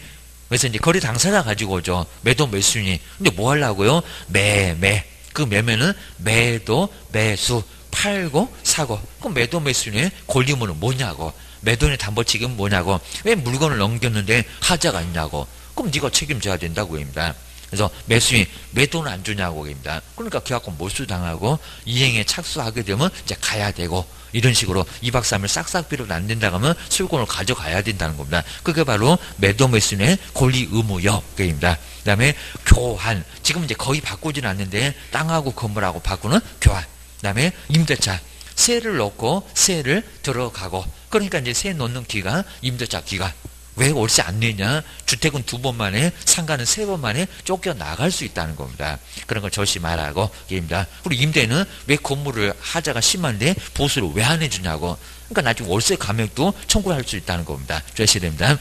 그래서 이제 거래 당사자 가지고 오죠. 매도 매수인이. 근데 뭐 하려고요? 매매. 그 매매는 매도 매수, 팔고 사고. 그럼 매도 매수인의 권리물은 뭐냐고. 매도인의 담보책임은 뭐냐고. 왜 물건을 넘겼는데 하자가 있냐고. 그럼 네가 책임져야 된다고 합니다. 그래서 매수인 매도는 안 주냐고 합니다. 그러니까 계약권 몰수당하고 이행에 착수하게 되면 이제 가야 되고, 이런 식으로 2박 3일 싹싹 빌어도 안 된다 하면 수익권을 가져가야 된다는 겁니다. 그게 바로 매도 매수인의 권리 의무 여입니다. 그 다음에 교환. 지금 이제 거의 바꾸지는 않는데 땅하고 건물하고 바꾸는 교환. 그 다음에 임대차. 세를 넣고 세를 들어가고. 그러니까 이제 세 넣는 기간, 임대차 기간. 왜 옳지 않느냐? 주택은 2번 만에, 상가는 3번 만에 쫓겨나갈 수 있다는 겁니다. 그런 걸 조심하라고 얘기입니다. 그리고 임대는 왜 건물을 하자가 심한데 보수를 왜 안 해주냐고. 그러니까 나중에 월세 감액도 청구할 수 있다는 겁니다. 조심해야 됩니다.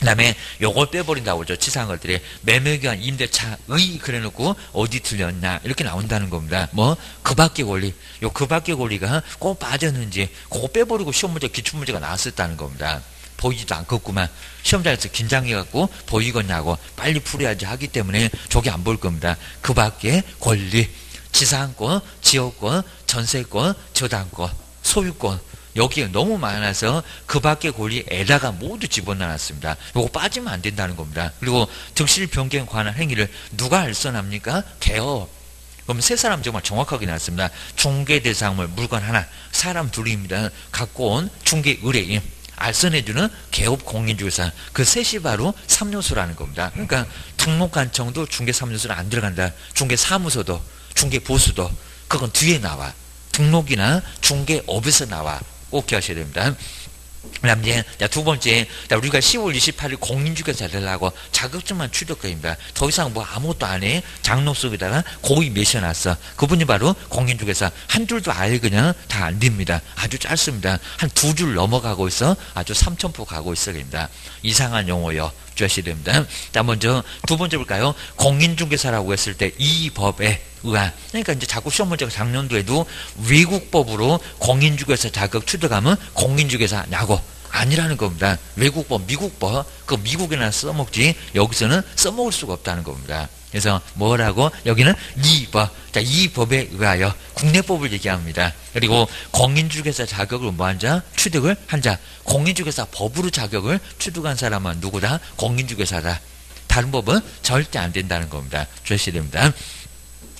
그 다음에 요걸 빼버린다고 그러죠. 치사한 것들이. 매매기한 임대차의 그래놓고 어디 틀렸냐 이렇게 나온다는 겁니다. 뭐 그 밖의 권리. 요 그 밖의 권리가 꼭 빠졌는지 그거 빼버리고 시험 문제 기출문제가 나왔었다는 겁니다. 보이지도 않겠구만. 시험장에서 긴장해갖고 보이겠냐고 빨리 풀어야지 하기 때문에 저게 안 보일 겁니다. 그 밖에 권리, 지상권, 지역권, 전세권, 저당권, 소유권, 여기에 너무 많아서 그 밖의 권리에다가 모두 집어넣었습니다. 이거 빠지면 안 된다는 겁니다. 그리고 득실 변경에 관한 행위를 누가 알선합니까? 개업. 그럼 세 사람 정말 정확하게 나왔습니다. 중개 대상물 물건 하나, 사람 둘입니다. 갖고 온 중개 의뢰인. 알선해주는 개업 공인중개사 그 셋이 바로 3요소라는 겁니다. 그러니까 등록관청도 중개 3요소는 안 들어간다. 중개사무소도 중개보수도 그건 뒤에 나와. 등록이나 중개업에서 나와. 꼭 기억하셔야 됩니다. 그다음 이제 두 번째 우리가 10월 28일 공인중개사 되려고 자격증만 취득입니다. 더 이상 뭐 아무것도 안 해. 장롱 속에다가 고이 메셔놨어. 그분이 바로 공인중개사. 한 줄도 아예 그냥 다 안 됩니다. 아주 짧습니다. 한 두 줄 넘어가고 있어. 아주 삼천포 가고 있어야 됩니다. 이상한 용어요. 주셔야 됩니다. 자, 먼저 두 번째 볼까요? 공인중개사라고 했을 때 이 법에 의한. 그러니까 이제 자꾸 시험 문제가 작년도에도 외국법으로 공인중개사 자격 취득하면 공인중개사냐고 아니라는 겁니다. 외국법, 미국법, 그 미국에나 써먹지 여기서는 써먹을 수가 없다는 겁니다. 그래서 뭐라고? 여기는 이 법, 자, 이 법에 의하여 국내법을 얘기합니다. 그리고 공인중개사 자격을 뭐한 자? 취득을 한 자. 공인중개사 법으로 자격을 취득한 사람은 누구다? 공인중개사다. 다른 법은 절대 안 된다는 겁니다. 주셔야 됩니다.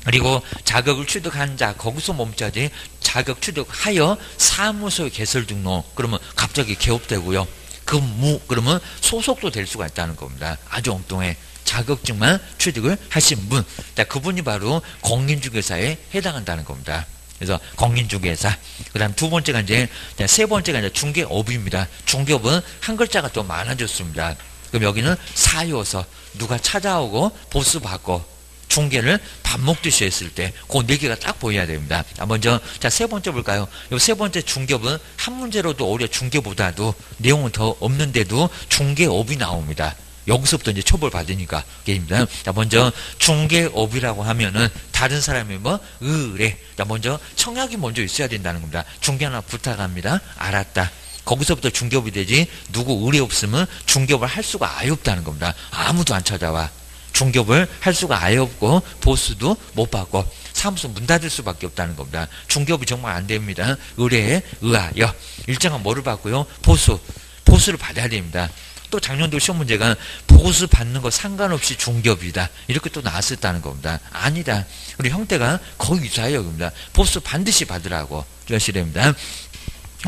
그리고 자격을 취득한 자, 거기서 멈춰야지. 자격 취득하여 사무소에 개설 등록, 그러면 갑자기 개업되고요. 근무, 그러면 소속도 될 수가 있다는 겁니다. 아주 엉뚱해. 자격증만 취득을 하신 분, 자, 그분이 바로 공인중개사에 해당한다는 겁니다. 그래서 공인중개사. 그 다음 두 번째가 이제, 세 번째가 이제 중개업입니다. 중개업은 한 글자가 좀 많아졌습니다. 그럼 여기는 사요서, 누가 찾아오고 보수 받고, 중개를 밥 먹듯이 했을 때, 그 네 개가 딱 보여야 됩니다. 먼저, 자, 세 번째 볼까요? 이 세 번째 중개업은 한 문제로도 오히려 중개보다도 내용은 더 없는데도 중개업이 나옵니다. 여기서부터 이제 처벌받으니까, 게임입니다. 자, 먼저, 중개업이라고 하면은, 다른 사람이 뭐, 의뢰. 자, 먼저, 청약이 먼저 있어야 된다는 겁니다. 중개 하나 부탁합니다. 알았다. 거기서부터 중개업이 되지, 누구 의뢰 없으면 중개업을 할 수가 아예 없다는 겁니다. 아무도 안 찾아와. 중개업을 할 수가 아예 없고 보수도 못 받고 사무소 문 닫을 수밖에 없다는 겁니다. 중개업이 정말 안 됩니다. 의뢰에 의하여 일정한 뭐를 받고요? 보수를 받아야 됩니다. 또 작년도 시험 문제가 보수 받는 거 상관없이 중개업이다. 이렇게 또 나왔었다는 겁니다. 아니다. 우리 형태가 거의 유사해요. 겁니다. 보수 반드시 받으라고 주시됩니다.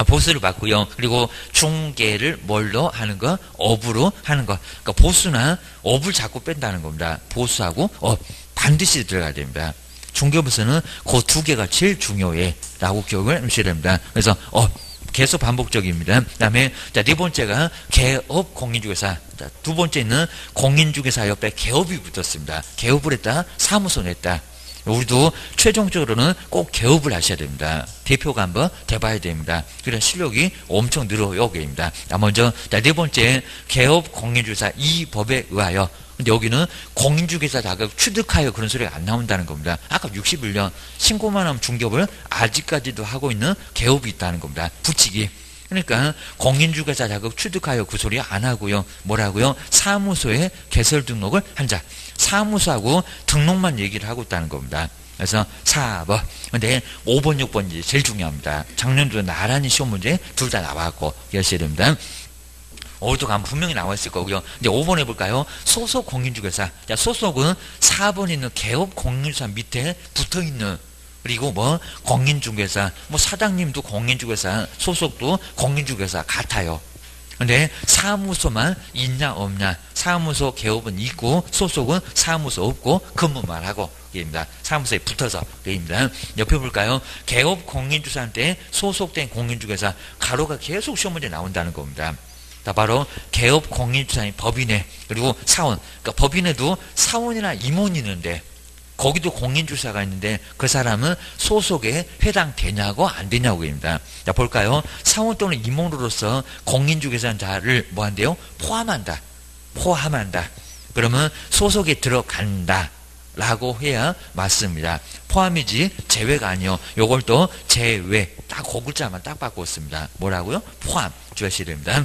보수를 받고요. 그리고 중개를 뭘로 하는 거? 업으로 하는 거. 그러니까 보수나 업을 자꾸 뺀다는 겁니다. 보수하고 업 반드시 들어가야 됩니다. 중개업에서는 그 두 개가 제일 중요해 라고 기억을 하셔야 됩니다. 그래서 업 계속 반복적입니다. 그 다음에 네 번째가 개업 공인중개사. 자, 두 번째는 공인중개사 옆에 개업이 붙었습니다. 개업을 했다. 사무소 냈다. 우리도 최종적으로는 꼭 개업을 하셔야 됩니다. 대표가 한번 돼봐야 됩니다. 그래야 실력이 엄청 늘어요. 여기입니다. 먼저 네 번째 개업 공인중개사 이 법에 의하여. 근데 여기는 공인중개사 자격 취득하여 그런 소리가 안 나온다는 겁니다. 아까 61년 신고만 하면 중개업을 아직까지도 하고 있는 개업이 있다는 겁니다. 붙이기. 그러니까 공인중개사 자격 취득하여 그 소리 안 하고요. 뭐라고요? 사무소에 개설 등록을 한 자. 사무소하고 등록만 얘기를 하고 있다는 겁니다. 그래서 4번. 근데 5번, 6번이 제일 중요합니다. 작년도 나란히 시험 문제 둘 다 나왔고 열셔야 됩니다. 올도 가면 분명히 나와 있을 거고요. 이제 5번 해볼까요? 소속 공인중개사. 자, 소속은 4번에 있는 개업 공인중개사 밑에 붙어 있는. 그리고 뭐 공인중개사, 뭐 사장님도 공인중개사, 소속도 공인중개사 같아요. 근데 사무소만 있냐 없냐. 사무소 개업은 있고 소속은 사무소 없고 근무만 하고 입니다. 사무소에 붙어서 입니다. 옆에 볼까요? 개업 공인중개사한테 소속된 공인중개사 가로가 계속 시험 문제 나온다는 겁니다. 자, 바로 개업 공인중개사인 법인회 그리고 사원. 그러니까 법인회도 사원이나 임원이 있는데 거기도 공인중개사가 있는데 그 사람은 소속에 해당되냐고 안 되냐고입니다. 자, 볼까요? 사원 또는 임원으로서 공인중개사는 자를 뭐한대요? 포함한다. 그러면 소속에 들어간다. 라고 해야 맞습니다. 포함이지 제외가 아니요. 요걸 또 제외. 딱 그 글자만 딱 바꿨습니다. 뭐라고요? 포함. 주셔야 됩니다.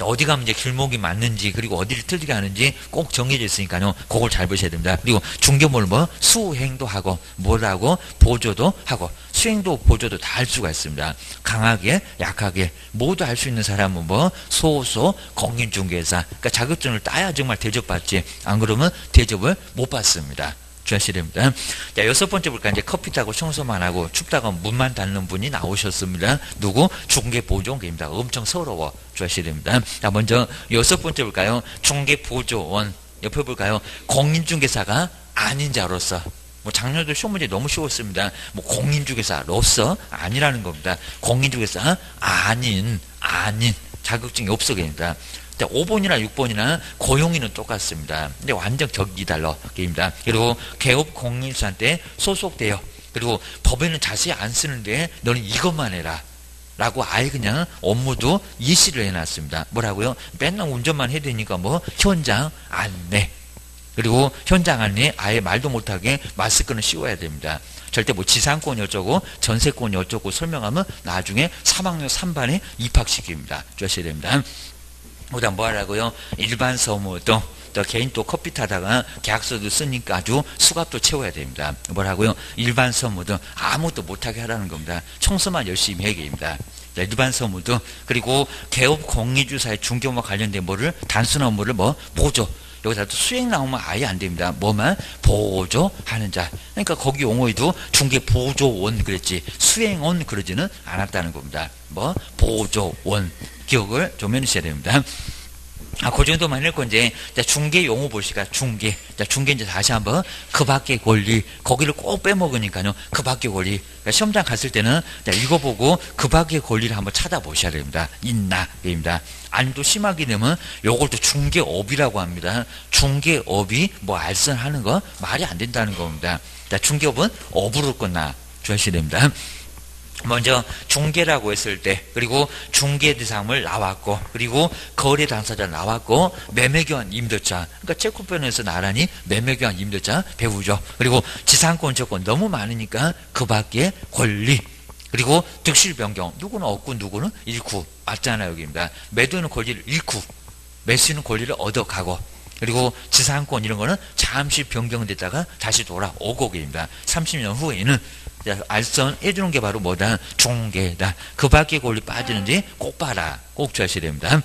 어디 가면 이제 길목이 맞는지 그리고 어디를 틀리게 하는지 꼭 정해져 있으니까요. 그걸 잘 보셔야 됩니다. 그리고 중개물 뭐 수행도 하고 뭐라고 보조도 하고 수행도 보조도 다 할 수가 있습니다. 강하게 약하게 모두 할 수 있는 사람은 뭐 소속 공인중개사. 그러니까 자격증을 따야 정말 대접받지. 안 그러면 대접을 못 받습니다. 주하셔야 됩니다. 자, 여섯 번째 볼까? 이제 커피 타고 청소만 하고 춥다가 문만 닫는 분이 나오셨습니다. 누구? 중개보조원입니다. 엄청 서러워. 주하셔야 됩니다. 자, 먼저 여섯 번째 볼까요? 중개보조원. 옆에 볼까요? 공인중개사가 아닌 자로서. 뭐 작년도 시험 문제 너무 쉬웠습니다. 뭐 공인중개사로서 아니라는 겁니다. 공인중개사 아닌 자격증이 없어 됩니다. 5번이나 6번이나 고용인은 똑같습니다. 근데 완전 격이 달라 게임입니다. 그리고 개업 공인사한테 소속돼요. 그리고 법에는 자세히 안 쓰는데 너는 이것만 해라 라고 아예 그냥 업무도 예시를 해놨습니다. 뭐라고요? 맨날 운전만 해야 되니까 뭐 현장 안내, 그리고 현장 안내 아예 말도 못하게 마스크는 씌워야 됩니다. 절대 뭐 지상권이 어쩌고 전세권이 어쩌고 설명하면 나중에 3학년 3반에 입학시킵니다. 주셔야 됩니다. 그다음 뭐 하라고요? 일반 서무 또 개인 또 커피 타다가 계약서도 쓰니까 아주 수갑도 채워야 됩니다. 뭐라고요? 일반 서무 등 아무것도 못하게 하라는 겁니다. 청소만 열심히 해야 됩니다. 일반 서무 등 그리고 개업 공인주사의 중개업과 관련된 뭐를 단순한 업무를 뭐 보조, 여기다 또 수행 나오면 아예 안 됩니다. 뭐만 보조하는 자. 그러니까 거기 용어에도 중개 보조원 그랬지 수행원 그러지는 않았다는 겁니다. 뭐 보조원 기억을 좀 해주셔야 됩니다. 그 정도만 할 건데, 중개 용어 보시까, 중개. 중개 이제 다시 한번, 그 밖의 권리. 거기를 꼭 빼먹으니까요, 그 밖의 권리. 그러니까 시험장 갔을 때는, 읽어보고, 그 밖의 권리를 한번 찾아보셔야 됩니다. 있나, 입니다. 아니면 또 심하게 되면, 요걸 또 중개업이라고 합니다. 중개업이 뭐 알선하는 거 말이 안 된다는 겁니다. 중개업은 업으로 끝나. 주셔야 됩니다. 먼저 중개라고 했을 때, 그리고 중개 대상물 나왔고, 그리고 거래 당사자 나왔고, 매매교환 임대차. 그러니까 체코편에서 나란히 매매교환 임대차 배우죠. 그리고 지상권 조건 너무 많으니까 그 밖에 권리. 그리고 득실 변경. 누구는 얻고 누구는 잃고. 맞잖아요, 여기입니다. 매도는 권리를 잃고, 매수는 권리를 얻어가고. 그리고 지상권 이런 거는 잠시 변경됐다가 다시 돌아오고입니다. 30년 후에는 알선 해주는 게 바로 뭐다? 중개다. 그 밖에 권리 빠지는지 꼭 봐라. 꼭 주셔야 됩니다.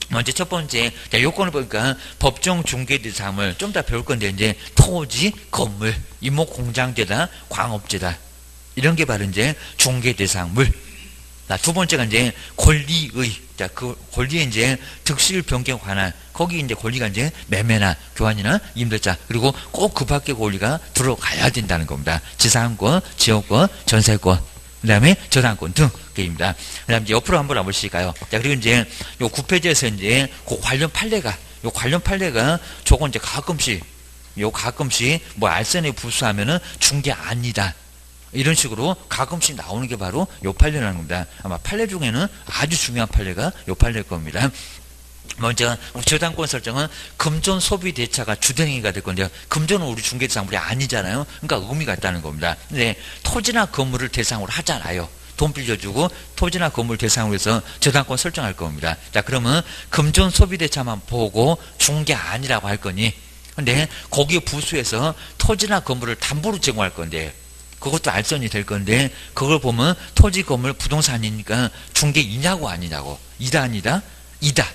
먼저 첫 번째, 요건을 보니까 법정 중개 대상을 좀 더 배울 건데, 이제 토지, 건물, 임목 공장제다, 광업제다. 이런 게 바로 이제 중개 대상물. 두 번째가 이제 권리의, 그 권리에 이제 득실 변경 관한, 거기 이제 권리가 이제 매매나 교환이나 임대차, 그리고 꼭 그 밖의 권리가 들어가야 된다는 겁니다. 지상권, 지역권, 전세권, 그 다음에 저당권 등, 게입니다. 그 다음에 이제 옆으로 한번 와보실까요? 그리고 이제 요 9페이지에서 이제 그 관련 판례가 저건 이제 가끔씩 뭐 알선에 부수하면은 중개 아니다. 이런 식으로 가끔씩 나오는 게 바로 요 판례라는 겁니다. 아마 판례 중에는 아주 중요한 판례가 요 판례일 겁니다. 먼저 저당권 설정은 금전 소비 대차가 주등행위가 될 건데요. 금전은 우리 중개 대상물이 아니잖아요. 그러니까 의미가 있다는 겁니다. 근데 토지나 건물을 대상으로 하잖아요. 돈 빌려주고 토지나 건물 대상으로 해서 저당권 설정할 겁니다. 자, 그러면 금전 소비 대차만 보고 중개 아니라고 할 거니, 근데 거기에 부수해서 토지나 건물을 담보로 제공할 건데, 그것도 알선이 될 건데, 그걸 보면 토지, 건물, 부동산이니까 중개이냐고 아니냐고. 이다 아니다? 이다.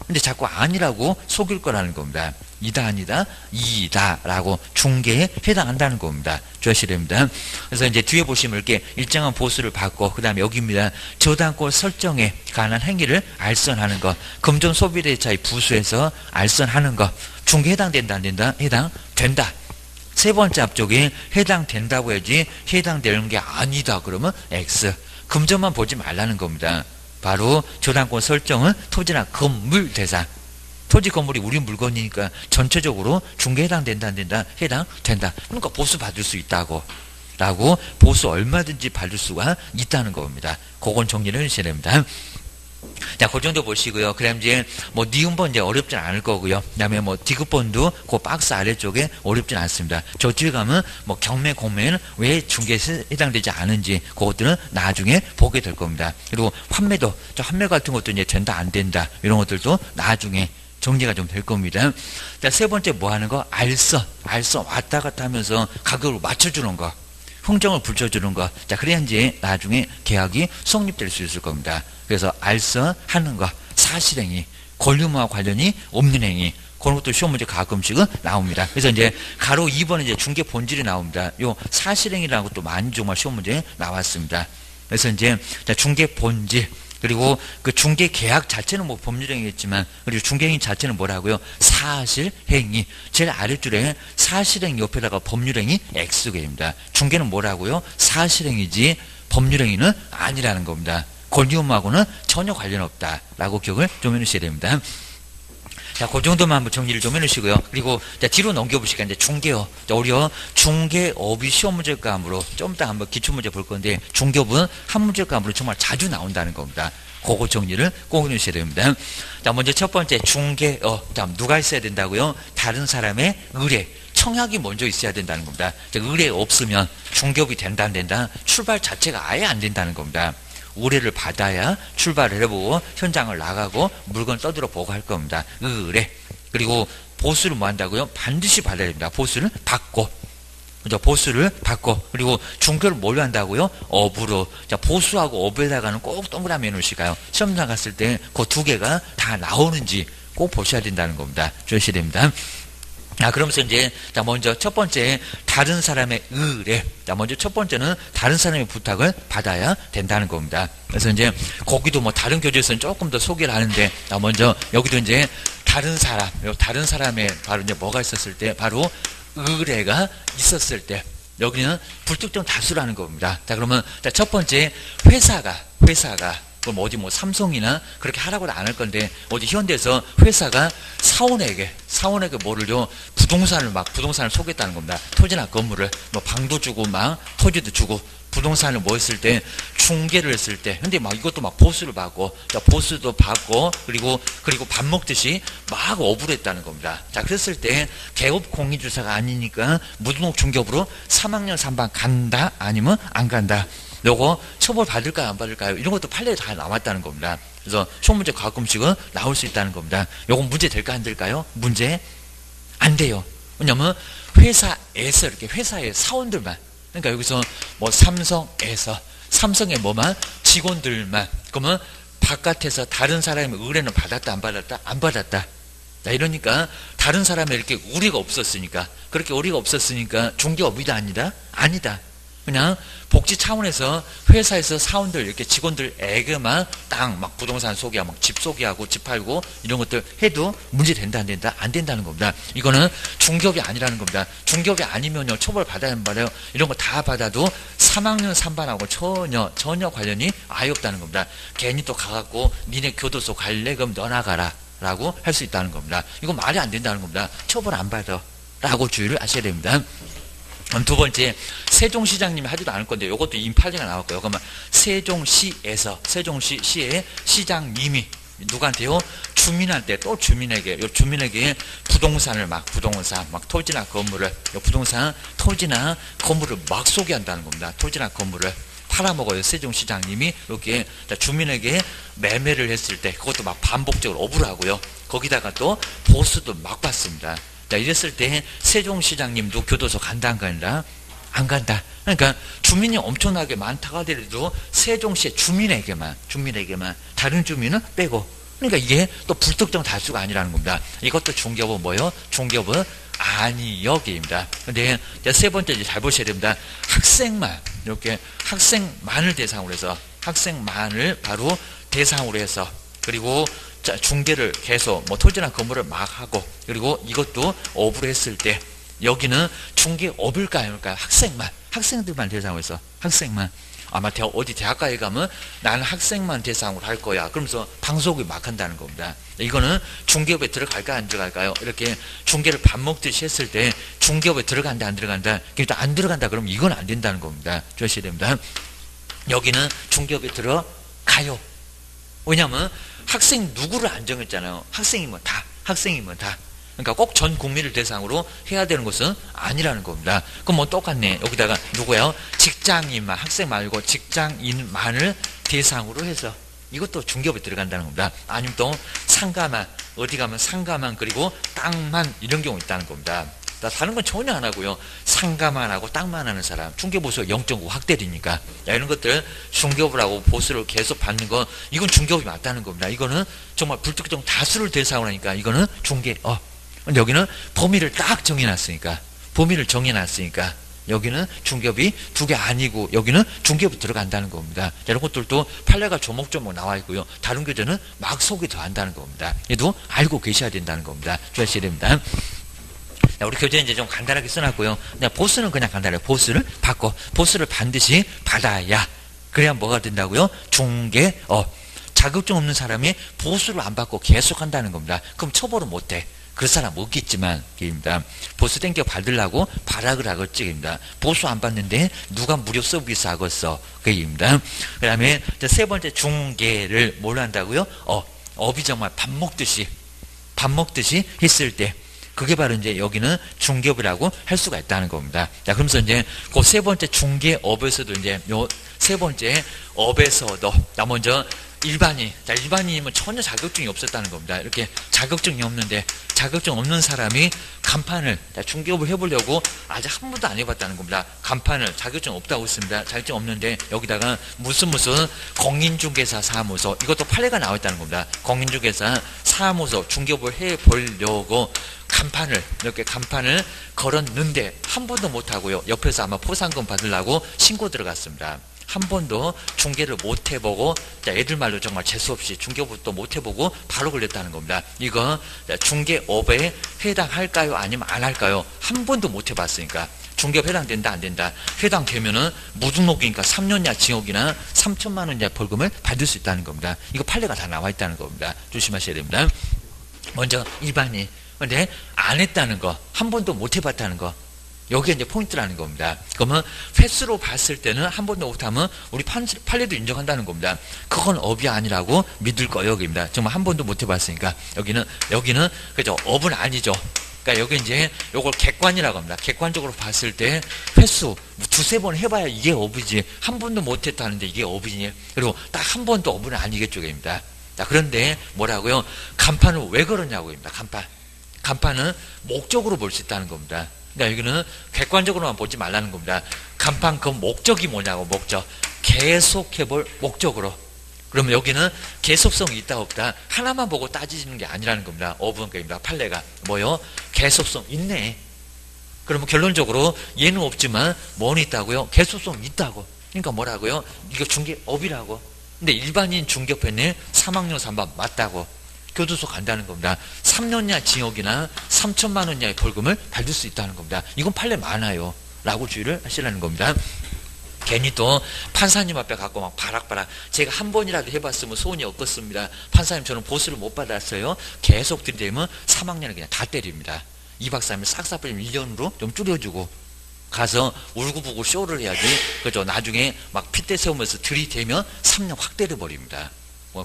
근데 자꾸 아니라고 속일 거라는 겁니다. 이다 아니다? 이다라고 중개에 해당한다는 겁니다. 주셔야 됩니다. 그래서 이제 뒤에 보시면 이렇게 일정한 보수를 받고, 그 다음에 여기입니다. 저당권 설정에 관한 행위를 알선하는 것. 금전 소비대차의 부수에서 알선하는 것. 중개에 해당된다, 안 된다? 해당된다. 세 번째 앞쪽에 해당된다고 해야지 해당되는 게 아니다 그러면 X. 금전만 보지 말라는 겁니다. 바로 저당권 설정은 토지나 건물 대상. 토지 건물이 우리 물건이니까 전체적으로 중개에 해당된다 안 된다? 해당된다. 그러니까 보수 받을 수 있다고. 라고 보수 얼마든지 받을 수가 있다는 겁니다. 그건 정리를 해주셔야 됩니다. 자, 그 정도 보시고요. 그다음 이제 뭐 니은번 이제 어렵진 않을 거고요. 그다음에 뭐 디귿번도 그 박스 아래쪽에 어렵진 않습니다. 저 뒤에 가면 뭐 경매, 공매는 왜 중개에 해당되지 않은지 그것들은 나중에 보게 될 겁니다. 그리고 환매도, 저 환매 같은 것도 이제 된다 안 된다 이런 것들도 나중에 정리가 좀 될 겁니다. 자, 세 번째 뭐 하는 거? 알선 왔다 갔다 하면서 가격을 맞춰주는 거. 흥정을 붙여주는 거. 자, 그래야 이제 나중에 계약이 성립될 수 있을 겁니다. 그래서 알선하는 거, 사실행위, 권리무와 관련이 없는 행위, 그런 것도 시험 문제 가끔씩은 나옵니다. 그래서 이제 가로 2번은 이제 중개 본질이 나옵니다. 요 사실행위라는 것도 많이 정말 시험 문제에 나왔습니다. 그래서 이제 중개 본질, 그리고 그 중개 계약 자체는 뭐 법률행위겠지만, 그리고 중개행위 자체는 뭐라고요? 사실행위. 제일 아랫줄에 사실행위 옆에다가 법률행위 X개입니다. 중개는 뭐라고요? 사실행위지 법률행위는 아니라는 겁니다. 권리업무하고는 전혀 관련 없다라고 기억을 좀 해놓으셔야 됩니다. 자, 그 정도만 한번 정리를 좀 해놓으시고요. 그리고 자, 뒤로 넘겨보시니까 이제 중개업. 자, 우리가 중개업이 시험 문제감으로 좀 이따 한번 기출문제 볼 건데, 중개업은 한 문제감으로 정말 자주 나온다는 겁니다. 그거 정리를 꼭 해놓으셔야 됩니다. 자, 먼저 첫 번째 중개업. 자, 누가 있어야 된다고요? 다른 사람의 의뢰. 청약이 먼저 있어야 된다는 겁니다. 자, 의뢰 없으면 중개업이 된다 안 된다? 출발 자체가 아예 안 된다는 겁니다. 의뢰를 받아야 출발을 해보고 현장을 나가고 물건 떠들어 보고 할 겁니다. 의뢰. 그리고 보수를 뭐 한다고요? 반드시 받아야 됩니다. 보수를 받고. 그죠? 보수를 받고. 그리고 중개를 뭘로 한다고요? 업으로. 자, 보수하고 업에다가는 꼭 동그라미 해놓으시가요. 시험 나갔을 때 그 두 개가 다 나오는지 꼭 보셔야 된다는 겁니다. 주셔야 됩니다. 자, 그러면서 이제, 자, 먼저 첫 번째, 다른 사람의 의뢰. 자, 먼저 첫 번째는 다른 사람의 부탁을 받아야 된다는 겁니다. 그래서 이제, 거기도 뭐 다른 교재에서는 조금 더 소개를 하는데, 자, 먼저, 여기도 이제, 다른 사람의 바로 이제 뭐가 있었을 때, 바로 의뢰가 있었을 때, 여기는 불특정 다수라는 겁니다. 자, 그러면, 자, 첫 번째, 회사가, 그럼 어디 뭐 삼성이나 그렇게 하라고는 안 할 건데, 어디 현대에서 회사가 사원에게 뭐를요? 부동산을 속였다는 겁니다. 토지나 건물을, 뭐 방도 주고 막 토지도 주고, 부동산을 뭐 했을 때, 중개를 했을 때, 근데 막 이것도 막 보수를 받고, 자, 보수도 받고, 그리고 밥 먹듯이 막 업으로 했다는 겁니다. 자, 그랬을 때, 개업 공인주사가 아니니까, 무등록 중개업으로 3학년 3반 간다? 아니면 안 간다? 요거 처벌 받을까요, 안 받을까요? 이런 것도 판례에 다 나왔다는 겁니다. 그래서 시험 문제 가끔씩은 나올 수 있다는 겁니다. 요건 문제 될까 안 될까요? 문제 안 돼요. 왜냐면 회사에서 이렇게 회사의 사원들만, 그러니까 여기서 뭐 삼성의 뭐만 직원들만, 그러면 바깥에서 다른 사람의 의뢰는 받았다 안 받았다? 안 받았다. 자, 이러니까 다른 사람의 이렇게 의뢰가 없었으니까, 그렇게 의뢰가 없었으니까 중개업이다 아니다. 그냥 복지 차원에서 회사에서 사원들 이렇게 직원들에게만 땅 막 부동산 소개하고 막 집 소개하고 집 팔고 이런 것들 해도 문제 된다 안 된다? 안 된다는 겁니다. 이거는 중개업이 아니라는 겁니다. 중개업이 아니면요 처벌 받아야 안 받아요? 이런 거 다 받아도 3학년 3반하고 전혀 관련이 아예 없다는 겁니다. 괜히 또 가갖고 니네 교도소 갈래? 그럼 너나 가라 라고 할 수 있다는 겁니다. 이거 말이 안 된다는 겁니다. 처벌 안 받아 라고 주의를 하셔야 됩니다. 두 번째, 세종시장님이 하지도 않을 건데, 이것도 이미 판례가 나왔고요. 그러면 세종시의 시장님이 누구한테요? 주민한테, 또 주민에게 부동산, 토지나 건물을, 토지나 건물을 막 소개한다는 겁니다. 토지나 건물을 팔아먹어요. 세종시장님이 이렇게 주민에게 매매를 했을 때, 그것도 막 반복적으로 업을 하고요. 거기다가 또 보수도 막 받습니다. 자, 이랬을 때 세종시장님도 교도소 간다 안 간다? 안 간다. 그러니까 주민이 엄청나게 많다고 하더라도 세종시의 주민에게만 다른 주민은 빼고, 그러니까 이게 또 불특정 다수가 아니라는 겁니다. 이것도 중개업은 뭐예요? 중개업은 아니여기입니다. 근데 세 번째 이제 잘 보셔야 됩니다. 학생만을 대상으로 해서, 학생만을 바로 대상으로 해서, 그리고 자, 중개를 계속 뭐 토지나 건물을 막 하고, 그리고 이것도 업으로 했을 때 여기는 중개업일까요? 학생들만 대상으로 해서 학생만. 아마 어디 대학가에 가면 나는 학생만 대상으로 할 거야. 그러면서 방송을 막 한다는 겁니다. 이거는 중개업에 들어갈까 안 들어갈까요? 이렇게 중개를 밥 먹듯이 했을 때 중개업에 들어간다 안 들어간다? 그러니까 안 들어간다 그러면 이건 안 된다는 겁니다. 주셔야 됩니다. 여기는 중개업에 들어가요. 왜냐하면 학생 누구를 안 정했잖아요. 학생이면 다. 그러니까 꼭 전 국민을 대상으로 해야 되는 것은 아니라는 겁니다. 그럼 뭐 똑같네. 여기다가 누구예요? 직장인만, 학생 말고 직장인만을 대상으로 해서 이것도 중개업에 들어간다는 겁니다. 아니면 또 상가만, 어디 가면 상가만 그리고 땅만 이런 경우 있다는 겁니다. 다른 건 전혀 안 하고요. 상가만 하고 땅만 하는 사람, 중개보수가 0.9 확 때리니까 이런 것들 중개업을 하고 보수를 계속 받는 건 이건 중개업이 맞다는 겁니다. 이거는 정말 불특정 다수를 대상으로 하니까 이거는 중개업. 근데 여기는 범위를 딱 정해놨으니까, 여기는 중개업이 두 개 아니고 여기는 중개업이 들어간다는 겁니다. 자, 이런 것들도 판례가 조목조목 나와 있고요. 다른 교재는 막 속이 더한다는 겁니다. 얘도 알고 계셔야 된다는 겁니다. 주의하셔야 됩니다. 자, 우리 교재 이제 좀 간단하게 써놨고요. 보스는 그냥 간단해요. 보스를 바꿔. 보스를 반드시 받아야. 그래야 뭐가 된다고요? 중개업. 자격증 없는 사람이 보수를 안 받고 계속 한다는 겁니다. 그럼 처벌은 못해. 그 사람 없겠지만, 입니다. 보수 땡겨 받으려고 발악을 하겠지, 입니다. 보수 안 받는데 누가 무료 서비스 하겠어, 그 입니다. 그 다음에 세 번째 중개를 뭘 한다고요? 업이 정말 밥 먹듯이 했을 때, 그게 바로 이제 여기는 중개업이라고 할 수가 있다는 겁니다. 자, 그러면서 이제 그 세 번째 중개업에서도 이제 요 세 번째 업에서도, 나 먼저 일반인, 자, 일반인이면 전혀 자격증이 없었다는 겁니다. 이렇게 자격증이 없는데, 자격증 없는 사람이 간판을, 자, 중개업을 해보려고 아직 한 번도 안 해봤다는 겁니다. 간판을, 자격증 없다고 했습니다. 자격증 없는데, 여기다가 무슨 공인중개사 사무소, 이것도 판례가 나와 있다는 겁니다. 공인중개사 사무소, 중개업을 해보려고 간판을, 이렇게 간판을 걸었는데, 한 번도 못하고요. 옆에서 아마 포상금 받으려고 신고 들어갔습니다. 한 번도 중개를 못 해보고, 자, 애들 말로 정말 재수없이 중개업도 못 해보고 바로 걸렸다는 겁니다. 이거 중개업에 해당할까요? 아니면 안 할까요? 한 번도 못 해봤으니까. 중개업 해당된다, 안 된다. 해당되면은 무등록이니까 3년이나 징역이나 3천만 원 이하 벌금을 받을 수 있다는 겁니다. 이거 판례가 다 나와 있다는 겁니다. 조심하셔야 됩니다. 먼저 일반인. 근데 안 했다는 거, 한 번도 못 해봤다는 거. 여기에 이제 포인트라는 겁니다. 그러면 횟수로 봤을 때는 한 번도 못하면 우리 판례도 인정한다는 겁니다. 그건 업이 아니라고 믿을 거예요, 여기입니다. 정말 한 번도 못 해봤으니까. 여기는, 그죠? 업은 아니죠. 그러니까 여기 이제 요걸 객관이라고 합니다. 객관적으로 봤을 때 횟수 두세 번 해봐야 이게 업이지. 한 번도 못 했다는데 이게 업이니. 그리고 딱 한 번도 업은 아니겠죠, 입니다. 자, 그런데 뭐라고요? 간판을 왜 걸었냐고입니다. 간판은 목적으로 볼 수 있다는 겁니다. 그러니까 여기는 객관적으로만 보지 말라는 겁니다. 간판 그 목적이 뭐냐고, 목적. 계속해볼 목적으로. 그러면 여기는 계속성이 있다 없다 하나만 보고 따지는 게 아니라는 겁니다. 어부원입니다. 판례가 뭐요? 계속성 있네. 그러면 결론적으로 얘는 없지만 뭐는 있다고요? 계속성 있다고. 그러니까 뭐라고요? 이거 중개업이라고. 근데 일반인 중개업에는 3학년 3반 맞다고. 교도소 간다는 겁니다. 3년 이하 징역이나 3천만 원 이하의 벌금을 받을 수 있다는 겁니다. 이건 판례 많아요. 라고 주의를 하시라는 겁니다. 괜히 또 판사님 앞에 갖고 막 바락바락 제가 한 번이라도 해봤으면 소원이 없겠습니다. 판사님 저는 보수를 못 받았어요. 계속 들이대면 3학년을 그냥 다 때립니다. 2박 3일 싹싹 빼면 1년으로 좀 줄여주고 가서 울고불고 쇼를 해야지. 그죠? 나중에 막 핏대 세우면서 들이대면 3년 확 때려버립니다.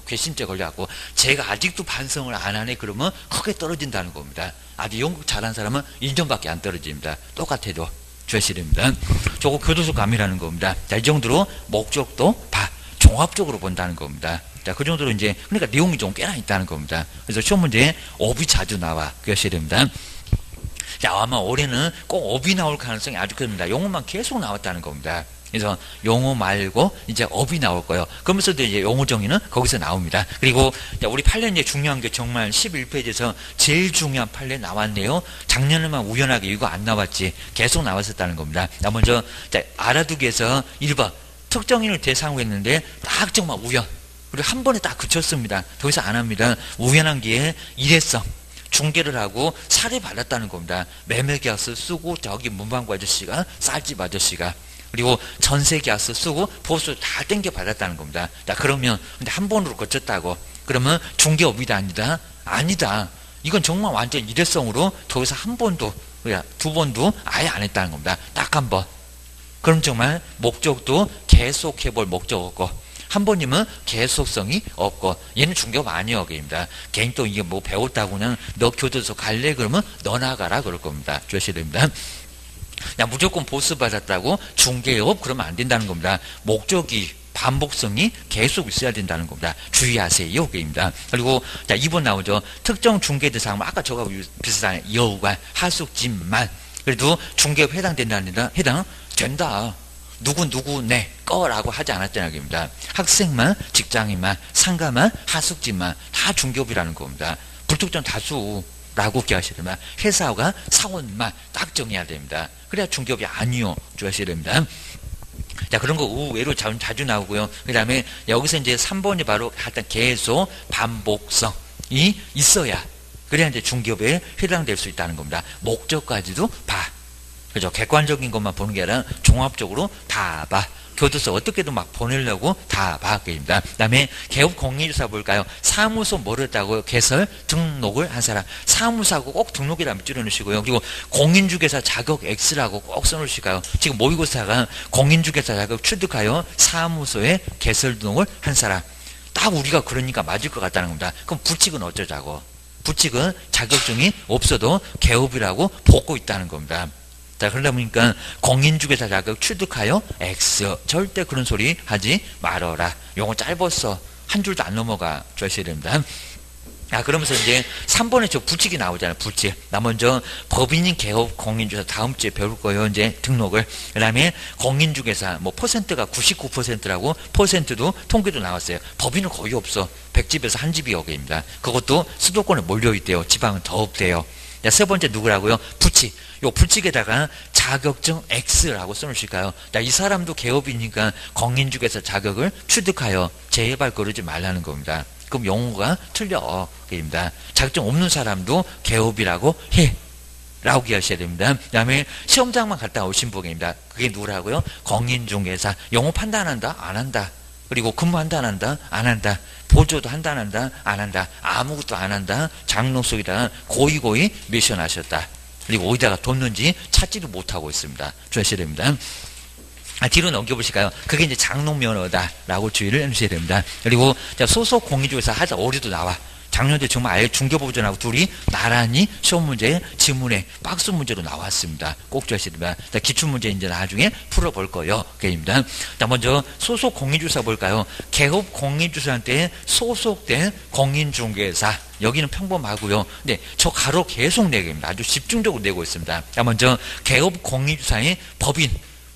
괘씸죄 걸려갖고 제가 아직도 반성을 안 하네 그러면 크게 떨어진다는 겁니다. 아주 연극 잘한 사람은 1년밖에 안 떨어집니다. 똑같아도 죄실입니다. 저거 교도소 감이라는 겁니다. 자, 이 정도로 목적도 종합적으로 본다는 겁니다. 자, 그 정도로 이제 그러니까 내용이 좀 꽤나 있다는 겁니다. 그래서 시험 문제에 업이 자주 나와 교실입니다. 자, 아마 올해는 꼭 업이 나올 가능성이 아주 큽니다. 용어만 계속 나왔다는 겁니다. 그래서 용어 말고 이제 업이 나올 거예요. 그러면서도 이제 용어 정의는 거기서 나옵니다. 그리고 우리 판례 이제 중요한 게 정말 11페이지에서 제일 중요한 판례 나왔네요. 작년에만 우연하게 이거 안 나왔지 계속 나왔었다는 겁니다. 나 먼저 알아두기 위해서 1번 특정인을 대상으로 했는데 딱 정말 우연. 그리고 한 번에 딱 그쳤습니다. 더 이상 안 합니다. 우연한 게 일회성. 중개를 하고 살해받았다는 겁니다. 매매계약서 쓰고 저기 문방구 아저씨가 쌀집 아저씨가 그리고 전세계약서 쓰고 보수 다 땡겨받았다는 겁니다. 자, 그러면 근데 한 번으로 거쳤다고 그러면 중개업이다 아니다? 아니다. 이건 정말 완전 일회성으로 더 이상 한 번도 두 번도 아예 안 했다는 겁니다. 딱 한 번. 그럼 정말 목적도 계속해볼 목적 없고 한 번이면 계속성이 없고 얘는 중개업 아니요 입니다. 개인 또 이게 뭐 배웠다고 그냥 너 교도소 갈래 그러면 너 나가라 그럴 겁니다. 주셔야 됩니다. 야, 무조건 보수 받았다고 중개업 그러면 안 된다는 겁니다. 목적이 반복성이 계속 있어야 된다는 겁니다. 주의하세요. 입니다. 그리고 자 2번 나오죠. 특정 중개 대상 아까 저거하고 비슷한 여우가 하숙집만 그래도 중개업 해당된다는 해당된다. 누구네 거라고 하지 않았다는 겁니다. 학생만 직장인만 상가만 하숙집만 다 중개업이라는 겁니다. 불특정 다수 라고 기억하셔야 됩니다. 회사가 사원만 딱 정해야 됩니다. 그래야 중개업이 아니요. 주하셔야 됩니다. 자, 그런 거 의외로 자주 나오고요. 그 다음에 여기서 이제 3번이 바로 하여튼 계속 반복성이 있어야 그래야 이제 중개업에 해당될 수 있다는 겁니다. 목적까지도 봐. 그죠? 객관적인 것만 보는 게 아니라 종합적으로 다 봐. 교도소 어떻게든 막 보내려고 다 봐. 그입니다. 그 다음에 개업 공인주사 볼까요? 사무소 뭐를 했다고요? 개설 등록을 한 사람. 사무소하고 꼭 등록이라고 밑줄여 놓으시고요. 그리고 공인중개사 자격 X라고 꼭 써놓으시고요. 지금 모의고사가 공인중개사 자격 취득하여 사무소에 개설 등록을 한 사람. 딱 우리가 그러니까 맞을 것 같다는 겁니다. 그럼 부칙은 어쩌자고? 부칙은 자격증이 없어도 개업이라고 보고 있다는 겁니다. 자, 그러다 보니까 공인중개사 자격 취득하여 X. 절대 그런 소리 하지 말어라. 요거 짧았어. 한 줄도 안 넘어가 주셔야 됩니다. 아, 그러면서 이제 3번에 저 부칙이 나오잖아요. 부칙. 나 먼저 법인인 개업 공인중개사 다음 주에 배울 거예요. 이제 등록을. 그 다음에 공인중개사 뭐 퍼센트가 99%라고 퍼센트도 통계도 나왔어요. 법인은 거의 없어. 100집에서 한 집이 여기입니다. 그것도 수도권에 몰려있대요. 지방은 더 없대요. 자, 세 번째 누구라고요? 부칙. 요 부칙에다가 자격증 X라고 써놓으실까요? 자, 이 사람도 개업이니까 공인중개사 자격을 취득하여 제발 그러지 말라는 겁니다. 그럼 용어가 틀려. 입니다. 자격증 없는 사람도 개업이라고 해. 라고 기하셔야 됩니다. 그 다음에 시험장만 갔다 오신 분입니다. 그게 누구라고요? 공인중개사. 영어 판단한다? 안 한다. 그리고 근무한다? 안 한다? 안 한다. 보조도 한다? 안 한다? 안 한다. 아무것도 안 한다. 장롱 속에다가 고이고이 미션 하셨다. 그리고 어디다가 뒀는지 찾지도 못하고 있습니다. 주셔야 됩니다. 뒤로 넘겨보실까요? 그게 이제 장롱면허다라고 주의를 해주셔야 됩니다. 그리고 소속 공인중개사 하자 오류도 나와. 작년에 정말 아예 중개보전하고 둘이 나란히 시험 문제, 지문에 박스 문제로 나왔습니다. 꼭 주셔야 됩니다. 기출문제 이제 나중에 풀어볼 거예요. 그입니다. 자, 먼저 소속 공인중개사 볼까요? 개업 공인중개사한테 소속된 공인중개사. 여기는 평범하고요. 근데 저 가로 계속 내기입니다. 아주 집중적으로 내고 있습니다. 자, 먼저 개업 공인중개사의 법인.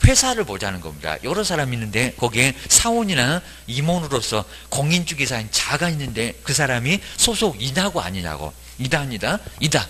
회사를 보자는 겁니다. 여러 사람이 있는데 거기에 사원이나 임원으로서 공인중개사인 자가 있는데 그 사람이 소속이냐고 아니냐고. 이다 아니다. 이다.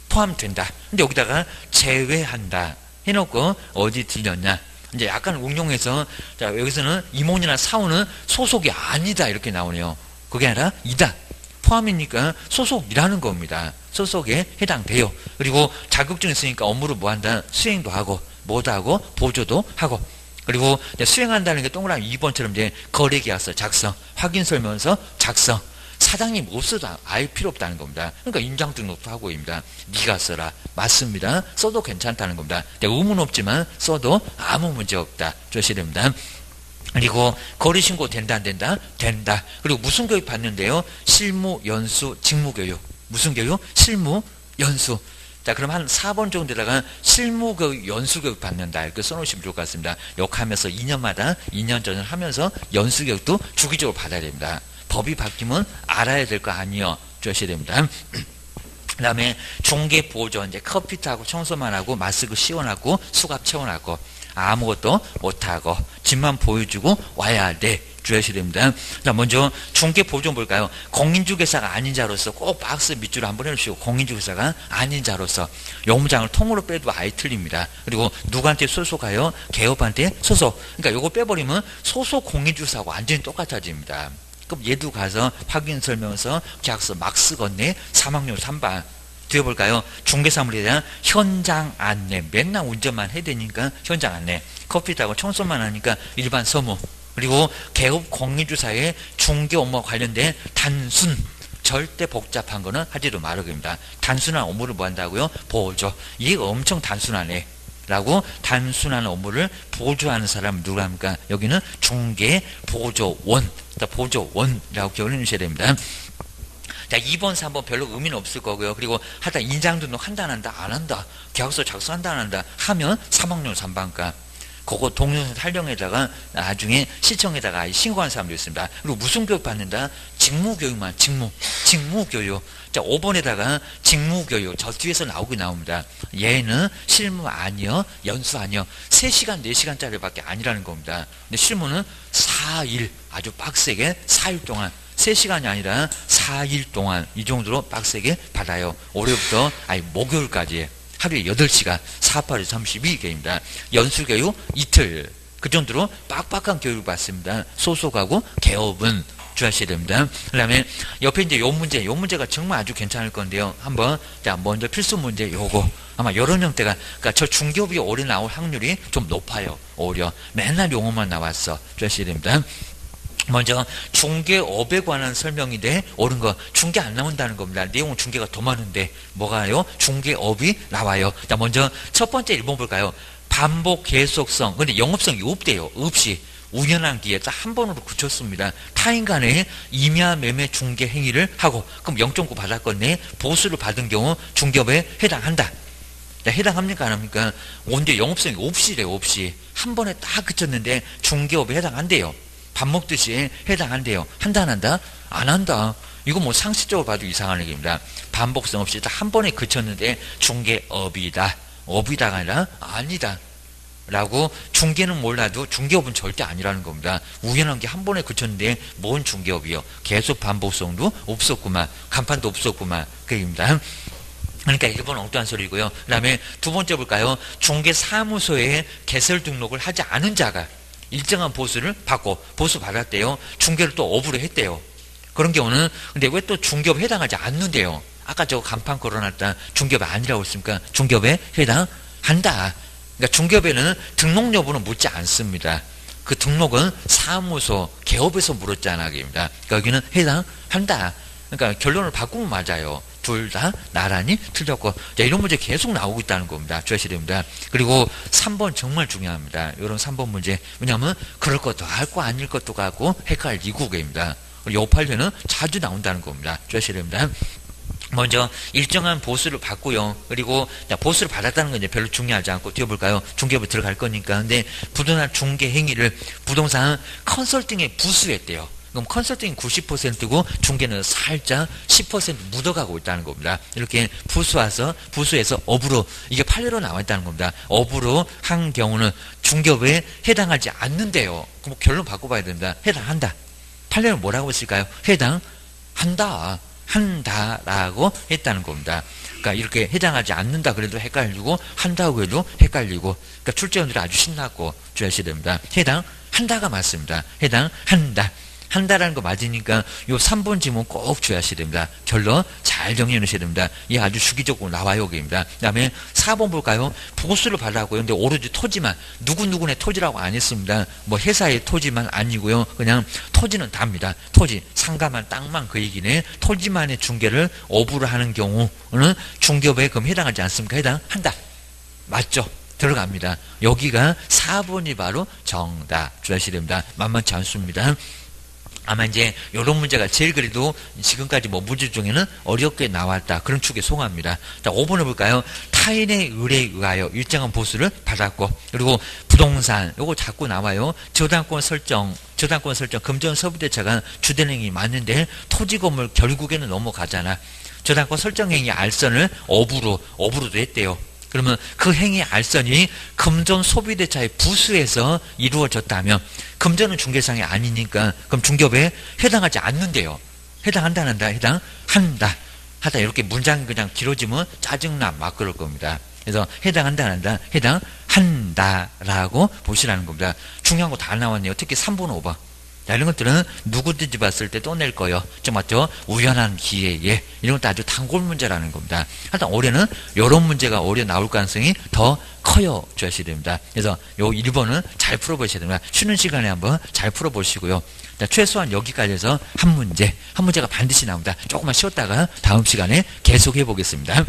포함된다. 근데 여기다가 제외한다 해놓고 어디 들렸냐. 이제 약간 응용해서 자, 여기서는 임원이나 사원은 소속이 아니다 이렇게 나오네요. 그게 아니라 이다. 포함이니까 소속이라는 겁니다. 소속에 해당돼요. 그리고 자격증 있으니까 업무를 뭐 한다? 수행도 하고 뭐도 하고 보조도 하고 그리고 수행한다는 게 동그라미 2번처럼 이제 거래계약서 작성, 확인설명서 작성, 사장님 없어도 아예 필요 없다는 겁니다. 그러니까 인장등록도 하고 입니다. 네가 써라. 맞습니다. 써도 괜찮다는 겁니다. 의문 없지만 써도 아무 문제 없다. 주셔야 됩니다. 그리고 거래신고 된다 안 된다? 된다. 그리고 무슨 교육 받는데요? 실무, 연수, 직무교육. 무슨 교육? 실무, 연수. 자, 그럼 한 4번 정도에다가 실무교육, 연수교육 받는다. 이렇게 써놓으시면 좋을 것 같습니다. 욕하면서 2년마다 2년 전을 하면서 연수교육도 주기적으로 받아야 됩니다. 법이 바뀌면 알아야 될 거 아니요. 주셔야 됩니다. 그 다음에 중개보조, 이제 컴퓨터하고 청소만 하고 마스크 씌워놨고 수갑 채워놨고 아무것도 못하고 집만 보여주고 와야 돼. 주셔야 됩니다. 자, 먼저 중개보조 볼까요? 공인중개사가 아닌 자로서 꼭 박스 밑줄을 한번 해주시고 공인중개사가 아닌 자로서 용장을 통으로 빼도 아예 틀립니다. 그리고 누구한테 소속하여? 개업한테 소속. 그러니까 요거 빼버리면 소속 공인중개사하고 완전히 똑같아집니다. 그럼 얘도 가서 확인설명서 계약서 막 쓰겠네. 3학년 3반. 뒤에 볼까요? 중개사물에 대한 현장 안내. 맨날 운전만 해야 되니까 현장 안내. 컴퓨터하고 청소만 하니까 일반 서무. 그리고 개업 공인중개사의 중개 업무와 관련된 단순. 절대 복잡한 거는 하지도 말아입니다. 단순한 업무를 뭐 한다고요? 보조. 이게 엄청 단순하네. 라고 단순한 업무를 보조하는 사람은 누구합니까? 여기는 중개 보조원. 보조원이라고 기억을 해주셔야 됩니다. 자, 2번, 3번 별로 의미는 없을 거고요. 그리고 하다 인장등록 한다 안 한다? 안 한다. 계약서 작성한다 안 한다? 하면 3학년 3반과. 그거 동영상 촬영에다가 나중에 시청에다가 신고한 사람도 있습니다. 그리고 무슨 교육 받는다? 직무교육만, 직무교육. 자, 5번에다가 직무교육. 저 뒤에서 나옵니다. 얘는 실무 아니요, 연수 아니요. 3시간, 4시간짜리 밖에 아니라는 겁니다. 근데 실무는 4일, 아주 빡세게 4일 동안 3시간이 아니라 4일 동안 이 정도로 빡세게 받아요. 올해부터 목요일까지 하루에 8시간 48에 32개입니다. 연수교육 이틀 그 정도로 빡빡한 교육을 받습니다. 소속하고 개업은 주하셔야 됩니다. 그 다음에 옆에 이제 요 문제가 정말 아주 괜찮을 건데요. 한번 자 먼저 필수 문제 요거 아마 이런 형태가 그러니까 저 중개업이 올해 나올 확률이 좀 높아요. 오히려 맨날 용어만 나왔어. 주하셔야 됩니다. 먼저 중개업에 관한 설명인데 옳은 거 중개 안 나온다는 겁니다. 내용은 중개가 더 많은데 뭐가요? 중개업이 나와요. 자 먼저 첫 번째 1번 볼까요? 반복 계속성 근데 영업성이 없대요. 없이 우연한 기회 딱 한 번으로 그쳤습니다. 타인 간에 임야 매매 중개 행위를 하고 그럼 0.9 받았건데 보수를 받은 경우 중개업에 해당한다. 자, 해당합니까 안 합니까? 언제 영업성이 없이래요. 없이 한 번에 딱 그쳤는데 중개업에 해당한대요. 밥 먹듯이 해당한대요. 한다 안 한다? 안 한다. 이거 뭐 상식적으로 봐도 이상한 얘기입니다. 반복성 없이 딱 한 번에 그쳤는데 중개업이다. 업이다가 아니라 아니다. 라고 중개는 몰라도 중개업은 절대 아니라는 겁니다. 우연한 게 한 번에 그쳤는데 뭔 중개업이요. 계속 반복성도 없었구만. 간판도 없었구만. 그 얘기입니다. 그러니까 1번 엉뚱한 소리고요. 그 다음에 두 번째 볼까요? 중개사무소에 개설 등록을 하지 않은 자가 일정한 보수를 받고 보수 받았대요. 중개를 또 업으로 했대요. 그런 경우는 근데 왜 또 중개업에 해당하지 않는데요. 아까 저 간판 걸어놨다 중개업이 아니라고 했습니까? 중개업에 해당한다. 그러니까 중개업에는 등록 여부는 묻지 않습니다. 그 등록은 사무소, 개업에서 물었잖아. 그러니까 여기는 해당한다. 그러니까 결론을 바꾸면 맞아요. 둘 다 나란히 틀렸고 자, 이런 문제 계속 나오고 있다는 겁니다. 주의하셔야 됩니다. 그리고 3번 정말 중요합니다. 이런 3번 문제 왜냐하면 그럴 것도 같고 아닐 것도 같고 헷갈리고 그입니다. 요팔려는 자주 나온다는 겁니다. 주의하셔야 됩니다. 먼저 일정한 보수를 받고요. 그리고 보수를 받았다는 건 이제 별로 중요하지 않고 뛰어볼까요? 중개업에 들어갈 거니까. 근데 부동산 중개 행위를 부동산 컨설팅에 부수했대요. 그럼 컨설팅이 90%고 중개는 살짝 10% 묻어가고 있다는 겁니다. 이렇게 부수해서 업으로 이게 판례로 나와 있다는 겁니다. 업으로 한 경우는 중개업에 해당하지 않는데요. 그럼 결론 바꿔봐야 된다. 해당한다. 판례는 뭐라고 했을까요? 해당한다. 한다라고 했다는 겁니다. 그러니까 이렇게 해당하지 않는다 그래도 헷갈리고 한다고 해도 헷갈리고 그러니까 출제원들이 아주 신났고 주의하셔야 됩니다. 해당한다가 맞습니다. 해당한다. 한다라는 거 맞으니까 요 3번 지문 꼭 주의하셔야 됩니다. 결론 잘 정리해 놓으셔야 됩니다. 이게 아주 주기적으로 나와요. 그입니다. 그 다음에 4번 볼까요? 보수를 받았고요. 근데 오로지 토지만 누구누구네 토지라고 안 했습니다. 뭐 회사의 토지만 아니고요. 그냥 토지는 답니다. 토지 상가만 땅만 그 얘기네. 토지만의 중개를 업으로 하는 경우는 중개업에 그럼 해당하지 않습니까? 해당한다. 맞죠? 들어갑니다. 여기가 4번이 바로 정답. 주의하셔야 됩니다. 만만치 않습니다. 아마 이제 이런 문제가 제일 그래도 지금까지 뭐 문제 중에는 어렵게 나왔다. 그런 축에 속합니다. 자, 5번을 볼까요? 타인의 의뢰에 의하여 일정한 보수를 받았고 그리고 부동산 요거 자꾸 나와요. 저당권 설정 금전 소비대차가 주된 행위 맞는데 토지 건물 결국에는 넘어가잖아. 저당권 설정 행위 알선을 업으로도 했대요. 그러면 그 행위 알선이 금전 소비대차의 부수에서 이루어졌다면 금전은 중개상이 아니니까 그럼 중개업에 해당하지 않는데요. 해당한다 해당한다 하다 이렇게 문장이 그냥 길어지면 짜증나 막 그럴 겁니다. 그래서 해당한다 해당한다라고 보시라는 겁니다. 중요한 거 다 나왔네요. 특히 3번 5번. 자, 이런 것들은 누구든지 봤을 때 또 낼 거예요. 좀 맞죠? 우연한 기회에. 이런 것도 아주 단골 문제라는 겁니다. 하여튼 올해는 이런 문제가 올해 나올 가능성이 더 커요. 주의하셔야 됩니다. 그래서 요 1번은 잘 풀어보셔야 됩니다. 쉬는 시간에 한번 잘 풀어보시고요. 자, 최소한 여기까지 해서 한 문제가 반드시 나옵니다. 조금만 쉬었다가 다음 시간에 계속 해보겠습니다.